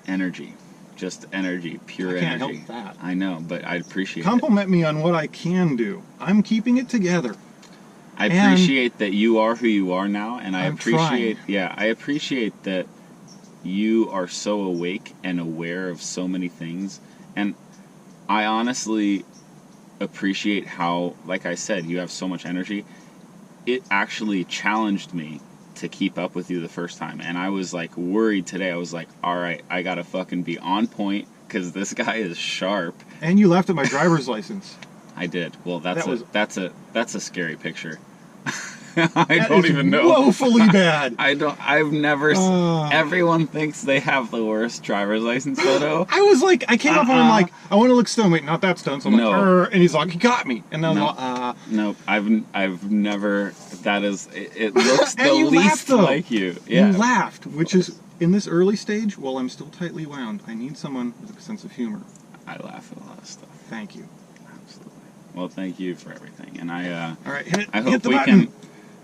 energy. Just energy, pure energy. I can't help that. I know, but I appreciate Compliment me on what I can do. I'm keeping it together. I appreciate that you are who you are now, and I appreciate that you are so awake and aware of so many things. And I honestly appreciate how, like I said, you have so much energy. It actually challenged me to keep up with you the first time, and I was like worried today. I was like, all right, I gotta fucking be on point because this guy is sharp. And you laughed at my driver's license. I did. Well, that's a scary picture. I don't even know. Woefully bad. I've never. Everyone thinks they have the worst driver's license photo. I was like, I came up and I'm like, I want to look stoned. Wait, not that stoned. So I'm like, and he's like, he got me. And then no, I've never. That is, it looks the you least laughed, like you. Yeah. You laughed, which is in this early stage. While I'm still tightly wound, I need someone with a sense of humor. I laugh at a lot of stuff. Thank you. Absolutely. Well, thank you for everything, and I. All right, hit hope the we button. can.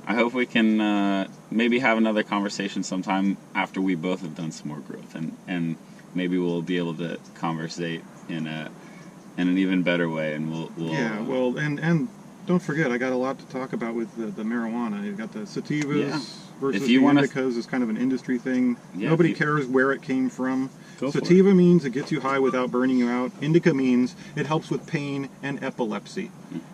I hope we can maybe have another conversation sometime after we both have done some more growth, and maybe we'll be able to conversate in an even better way, and we'll yeah. Well, and don't forget, I got a lot to talk about with the marijuana. You've got the sativas versus the indicas is kind of an industry thing. Yeah, Nobody cares where it came from. Go Sativa means it gets you high without burning you out. Indica means it helps with pain and epilepsy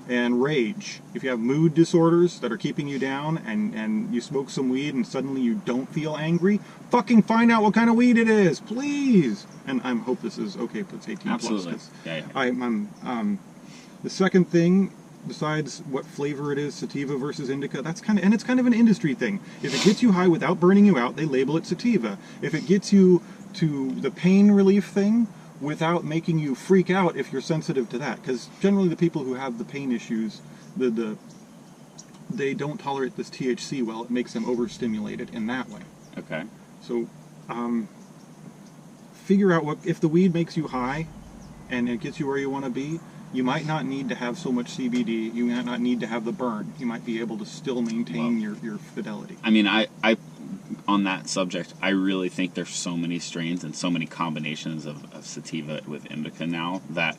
and rage. If you have mood disorders that are keeping you down and you smoke some weed and suddenly you don't feel angry, fucking find out what kind of weed it is, please. And I hope this is okay if it's 18 Absolutely. plus. Yeah. I'm the second thing, besides what flavor it is, sativa versus indica, it's kind of an industry thing. If it gets you high without burning you out, they label it sativa. If it gets you to the pain relief thing without making you freak out if you're sensitive to that, because generally the people who have the pain issues, they don't tolerate this THC well. It makes them overstimulated in that way. Okay. So figure out what if the weed makes you high and it gets you where you want to be, You might not need to have so much CBD. You might not need to have the burn. You might be able to still maintain your fidelity. I mean, I on that subject, I really think there's so many strains and so many combinations of sativa with indica now that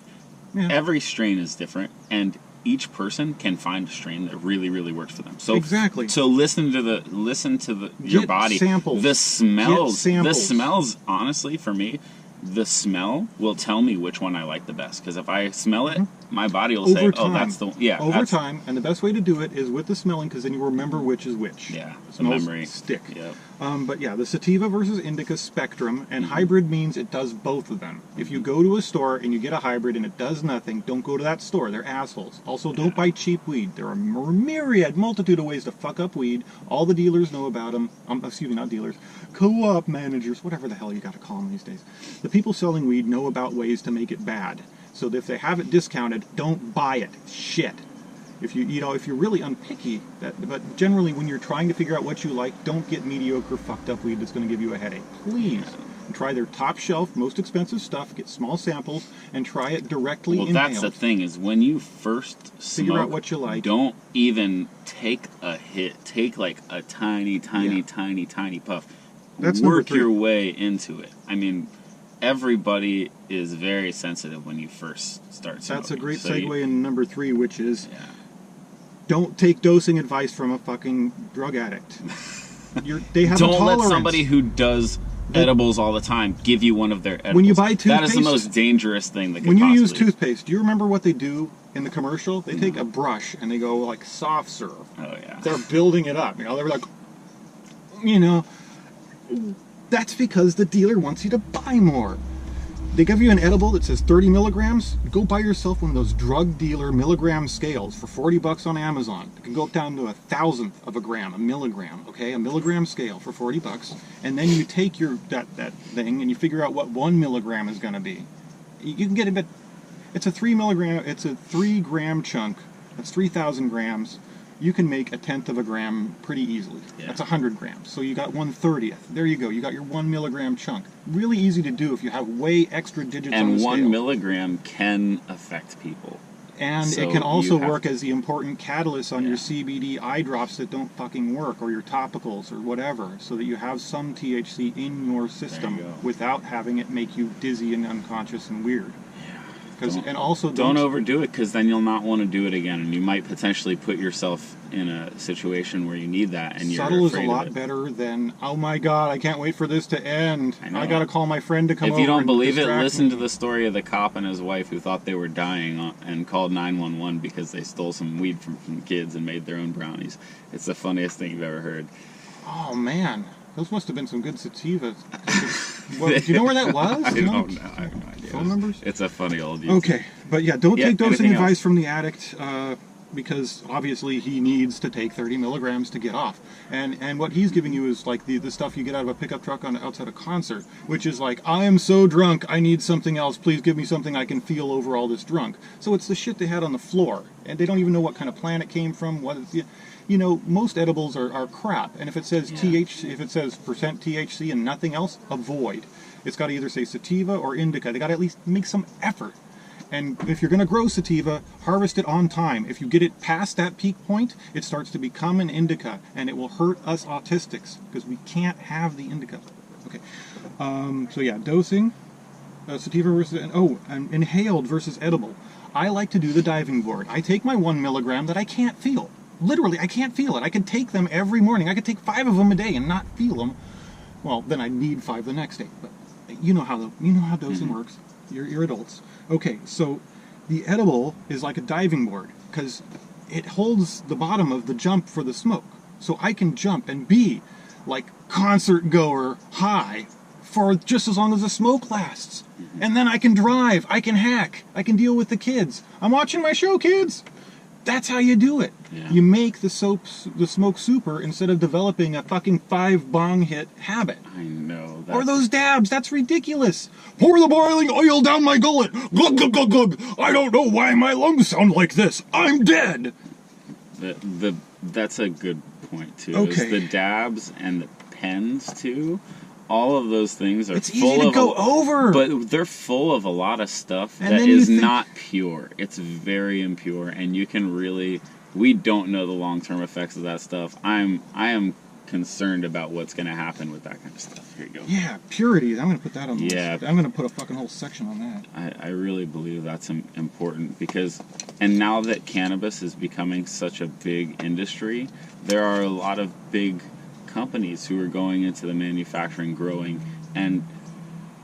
every strain is different, and each person can find a strain that really, really works for them. So exactly. So listen to your body. Samples. The smells. Get samples. The smells. Honestly, for me, the smell will tell me which one I like the best. Because if I smell it, my body will say, "Oh, that's the one." Yeah. Over time, and the best way to do it is with the smelling, because then you remember which is which. Yeah. The memory stick. Yep. But yeah, the sativa versus indica spectrum, and hybrid means it does both of them. If you go to a store and you get a hybrid and it does nothing, don't go to that store. They're assholes. Also, don't buy cheap weed. There are a multitude of ways to fuck up weed. All the dealers know about them. Excuse me, not dealers. Co-op managers, whatever the hell you got to call them these days. The people selling weed know about ways to make it bad. So if they have it discounted, don't buy it. Shit. If you're really unpicky, but generally when you're trying to figure out what you like, don't get mediocre, fucked up weed that's going to give you a headache. Please. And try their top shelf, most expensive stuff, get small samples, and try it directly inhaled. Well, that's the thing, is when you first figure out what you like. Don't even take a hit. Take like a tiny puff. That's Work your way into it. I mean, everybody is very sensitive when you first start smoking. That's a great segue in number 3, which is don't take dosing advice from a fucking drug addict. They have a tolerance. Don't let somebody who does edibles all the time give you one of their edibles. When you buy toothpaste, that is the most dangerous thing that can When you possibly use toothpaste, do you remember what they do in the commercial? They take a brush and they go like soft serve. Oh yeah. They're building it up. They're like, that's because the dealer wants you to buy more. They give you an edible that says 30 milligrams. Go buy yourself one of those drug dealer milligram scales for $40 on Amazon. It can go down to 1,000th of a gram, a milligram. Okay, a milligram scale for $40, and then you take that thing and you figure out what 1 milligram is going to be. You can get a bit. It's a 3 milligram. It's a 3 gram chunk. That's 3,000 grams. You can make 1/10 of a gram pretty easily. Yeah. That's 100 grams. So you got 1/30th. There you go. You got your 1 milligram chunk. Really easy to do if you have way extra digits on the scale. And 1 milligram can affect people. And so it can also work as the important catalyst on your CBD eye drops that don't fucking work, or your topicals or whatever, so that you have some THC in your system without having it make you dizzy and unconscious and weird. And also don't overdo it, because then you'll not want to do it again, and you might potentially put yourself in a situation where you need that. And subtle is a lot better than, oh my god, I can't wait for this to end. I gotta call my friend to come over. If you don't believe it, listen to the story of the cop and his wife who thought they were dying and called 911 because they stole some weed from kids and made their own brownies. It's the funniest thing you've ever heard. Oh man, those must have been some good sativa. Do you know where that was? I don't know. I have no idea. Phone numbers? It's a funny old. Okay, but yeah, don't take dosing advice from the addict, because obviously he needs to take 30 milligrams to get off. And what he's giving you is like the stuff you get out of a pickup truck outside a concert, which is like, I am so drunk, I need something else. Please give me something I can feel over all this drunk. So it's the shit they had on the floor, and they don't even know what kind of plant it came from. Most edibles are crap, and if it says THC, if it says percent THC and nothing else, avoid. It's got to either say sativa or indica. They got to at least make some effort. And if you're going to grow sativa, harvest it on time. If you get it past that peak point, it starts to become an indica, and it will hurt us autistics because we can't have the indica. Okay. So yeah, dosing, sativa versus and inhaled versus edible. I like to do the diving board. I take my 1 milligram that I can't feel. Literally, I can't feel it. I could take them every morning. I could take 5 of them a day and not feel them. Well, then I'd need 5 the next day. But you know how dosing works. You're adults. Okay, so the edible is like a diving board because it holds the bottom of the jump for the smoke. So I can jump and be like concert goer high for just as long as the smoke lasts. And then I can drive, I can hack, I can deal with the kids. I'm watching my show, kids. That's how you do it. Yeah. You make the smoke super instead of developing a fucking 5 bong hit habit. I know. Or those dabs. That's ridiculous. Pour the boiling oil down my gullet. Glug, glug, glug, glug. I don't know why my lungs sound like this. I'm dead. That's a good point, too. Okay. The dabs and the pens, too, all of those things are It's full easy to of go over. But they're full of a lot of stuff And that then you is think- not pure. It's very impure, and you can really. We don't know the long-term effects of that stuff. I am concerned about what's going to happen with that kind of stuff. Here you go. Yeah, purity. I'm going to put that on the Yeah. list. I'm going to put a fucking whole section on that. I really believe that's important because, and now that cannabis is becoming such a big industry, there are a lot of big companies who are going into the manufacturing, growing, and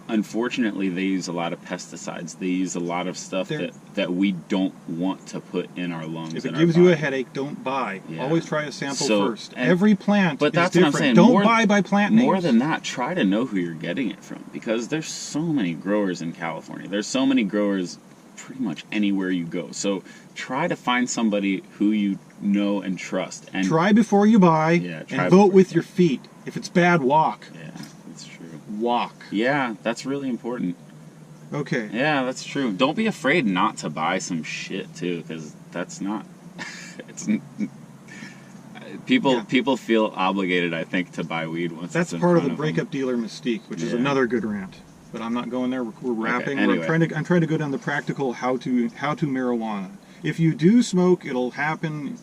unfortunately they use a lot of pesticides. They use a lot of stuff that we don't want to put in our lungs. If it and gives our you a body. headache, don't buy. Yeah. Always try a sample So, first. and- Every plant But that's is what I'm different. saying. Don't More- buy by plant names. More than that, try to know who you're getting it from, because there's so many growers in California. There's so many growers pretty much anywhere you go. So try to find somebody who you know and trust. And Try before you buy, Yeah, try and vote before with you your feet. If it's bad, walk. yeah, that's true. Walk. Yeah, that's really important. Okay. Yeah, that's true. Don't be afraid not to buy some shit too, because that's not. It's people. Yeah. People feel obligated, I think, to buy weed once. That's it's in part of front the them. breakup dealer mystique, which is Yeah. another good rant. But I'm not going there. We're wrapping. anyway. I'm trying to go down the practical how to marijuana. If you do smoke, it'll happen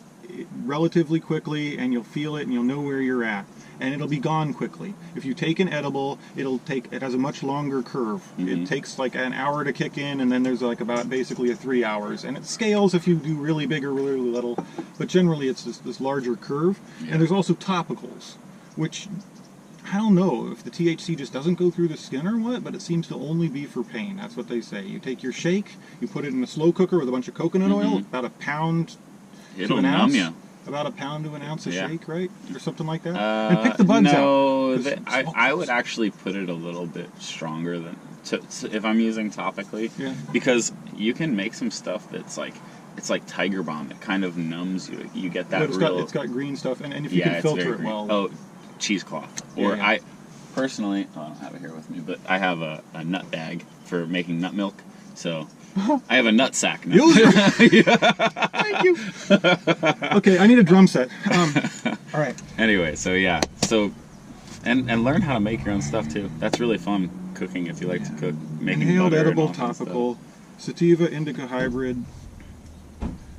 relatively quickly, and you'll feel it, and you'll know where you're at, and it'll be gone quickly. If you take an edible, it has a much longer curve. Mhm. It takes like an hour to kick in, and then there's like about basically 3 hours, and it scales if you do really big or really little, but generally it's this larger curve. Yeah. And there's also topicals, which I don't know if the THC just doesn't go through the skin or what, but it seems to only be for pain. That's what they say. You take your shake, you put it in a slow cooker with a bunch of coconut oil, about a pound It'll to an numb ounce. you. About a pound to an ounce a Yeah. shake, right? Or something like that. And pick the buds no, out. 'cause I would actually put it a little bit stronger than if I'm using topically, Yeah. because you can make some stuff that's like it's like Tiger Balm. It kind of numbs you. You get that But real. it's got green stuff, and if you yeah, can it's filter very it green. well. Oh, cheesecloth. Yeah, Or yeah. I personally, I don't have it here with me, but I have a nut bag for making nut milk. So I have a nut sack now. Use it. Thank you. Okay, I need a drum set. All right. Anyway, so yeah, and learn how to make your own stuff too. That's really fun cooking if you like to cook. Making Inhaled, butter and edible, all that stuff. topical, sativa, indica hybrid,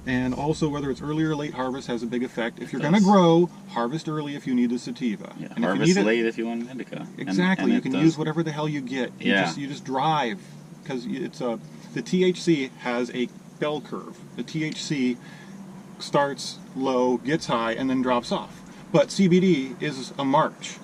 and also whether it's early or late harvest has a big effect. If you're going to does. grow, harvest early if you need the sativa. Yeah, And if harvest you need it, late if you want an indica. exactly, And you it can does- use whatever the hell you get. Yeah. You just drive, because it's the THC has a bell curve. The THC starts low, gets high, and then drops off. But CBD is a march.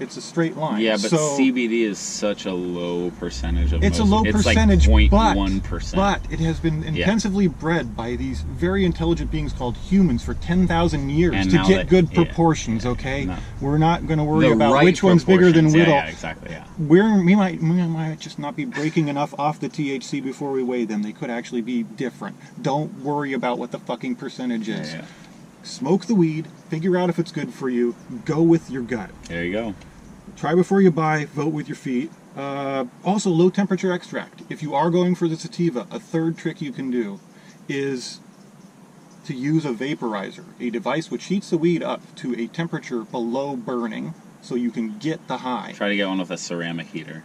It's a straight line. Yeah, but so CBD is such a low percentage of. it's a most- low percentage, It's like but 0.1%. but it has been intensively bred by these very intelligent beings called humans for 10,000 years And to now get that- good yeah, proportions. yeah, okay, no. we're not going to worry The about right which one's bigger than proportions. whittle. Yeah, exactly. Yeah. We might just not be breaking enough off the THC before we weigh them. They could actually be different. Don't worry about what the fucking percentage is. Yeah. Smoke the weed, figure out if it's good for you, go with your gut. There you go. Try before you buy, vote with your feet. Also, low temperature extract. If you are going for the sativa, a third trick you can do is to use a vaporizer, a device which heats the weed up to a temperature below burning so you can get the high. Try to get one with a ceramic heater.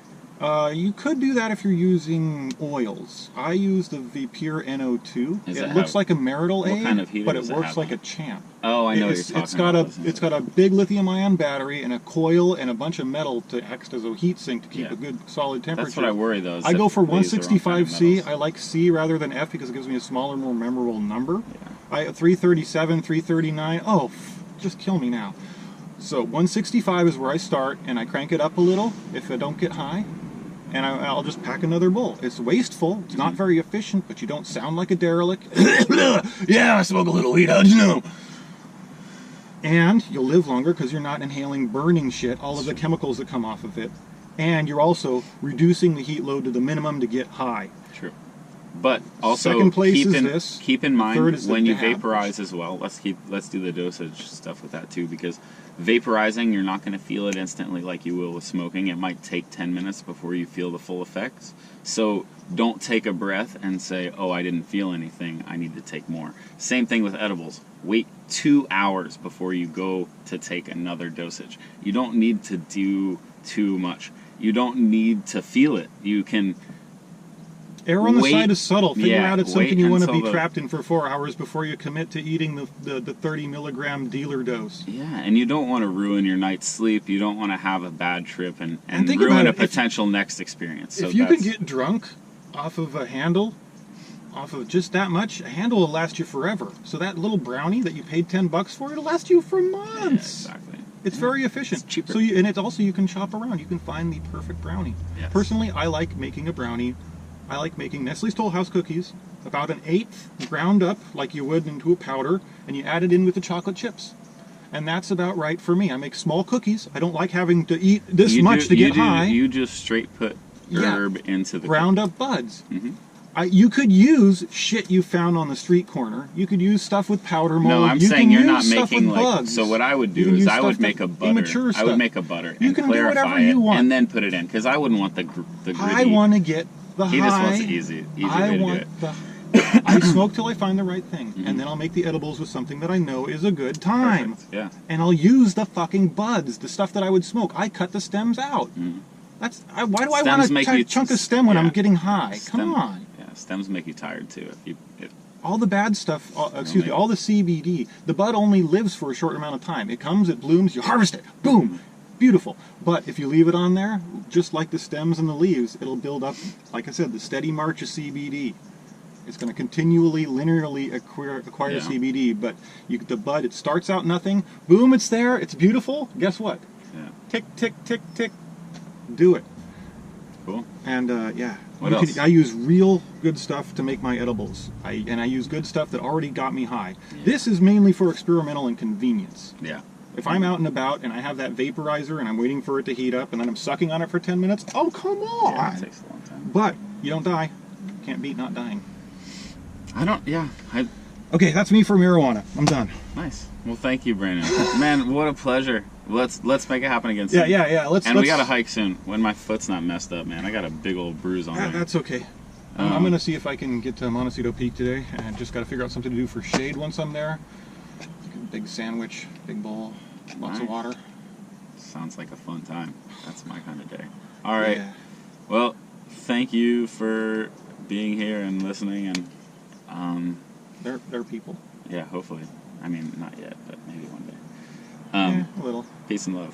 You could do that if you're using oils. I use the Vapure NO2. Does It it looks have- like a marital what aid, kind of heater but it does it works have like on a champ. Oh, I know what you're talking It's got about. it's got a big lithium-ion battery and a coil and a bunch of metal to act as a heat sink to keep Yeah. a good solid temperature. That's what I worry though. is I if go for they use the wrong kind of 165C. metals. I like C rather than F because it gives me a smaller, more memorable number. I 337, 339. Oh, just kill me now. So 165 is where I start, and I crank it up a little if I don't get high, and I'll just pack another bowl. It's wasteful. It's not very efficient, but you don't sound like a derelict. Yeah, I smoke a little weed. How'd you know? And you'll live longer because you're not inhaling burning shit, all of the chemicals that come off of it. And you're also reducing the heat load to the minimum to get high. True. But also Second place keep is in this. keep in mind Third is the when you dab. vaporize as well. Let's do the dosage stuff with that too, because vaporizing you're not going to feel it instantly like you will with smoking. It might take 10 minutes before you feel the full effects. So don't take a breath and say, "Oh, I didn't feel anything. I need to take more." Same thing with edibles. Wait 2 hours before you go to take another dosage. You don't need to do too much. You don't need to feel it. You can err on the wait. side of subtle. Figure Yeah, out it's wait something you want to until be the- trapped in for 4 hours before you commit to eating the 30 milligram dealer dose. Yeah, and you don't want to ruin your night's sleep. You don't want to have a bad trip and think ruin about a it, if- potential next experience. So If you can that's- get drunk off of a handle, off of just that much, a handle will last you forever. So that little brownie that you paid $10 for, it'll last you for Yeah, months. exactly. It's very efficient. It's cheaper. So and it's also, you can shop around. You can find the perfect brownie. Yes. Personally, I like making a brownie. I like making Nestle's Toll House cookies, about an eighth ground up like you would into a powder, and you add it in with the chocolate chips. And that's about right for me. I make small cookies. I don't like having to eat this much to get high. You just straight put herb into the ground up buds. Mm-hmm. You could use shit you found on the street corner. You could use stuff with powder mold. No, I'm you saying can you're use not stuff making with like. bugs. So what I would You do can is use I would stuff make a that- butter. immature I would stuff. make a butter You and can do clarify whatever it, you want. and then put it in because I wouldn't want the gritty. I want to get the He high. just wants the easy I way to do want it. the. I smoke till I find the right thing, Mm-hmm. and then I'll make the edibles with something that I know is a good time. Perfect. Yeah. And I'll use the fucking buds, the stuff that I would smoke. I cut the stems out. Mm. Why do I Stems want make to you- chunk a stem when yeah. I'm getting high? Come Stem- on. Yeah, stems make you tired too. If All the bad stuff, excuse me, all the CBD, the bud only lives for a short amount of time. It comes, it blooms, you harvest it, boom, beautiful. But if you leave it on there, just like the stems and the leaves, it'll build up, like I said, the steady march of CBD. It's going to continually, linearly acquire Yeah. CBD, but the bud, it starts out nothing, boom, it's there, it's beautiful. Guess what? yeah, Tick, tick, tick, tick. Do it. cool. And yeah, What else? I use real good stuff to make my edibles. I use good stuff that already got me high. Yeah. This is mainly for experimental and convenience. Yeah. If I'm out and about and I have that vaporizer and I'm waiting for it to heat up and then I'm sucking on it for 10 minutes, oh, come on! Yeah, it takes a long time. But you don't die. Can't beat not dying. I don't. Yeah. Okay, that's me for marijuana. I'm done. Nice. Well, thank you, Brandon. Man, what a pleasure. Let's make it happen again soon. Yeah. We gotta hike soon when my foot's not messed up, man. I got a big old bruise on it. That's okay. I'm gonna see if I can get to Montecito Peak today, and just gotta figure out something to do for shade once I'm there. Big sandwich, big bowl, lots of Nice. water. Sounds like a fun time. That's my kind of day. All right. Yeah. Well, thank you for being here and listening, and They're people. yeah, hopefully. I mean, not yet, but maybe one day. Yeah, a little. Peace and love.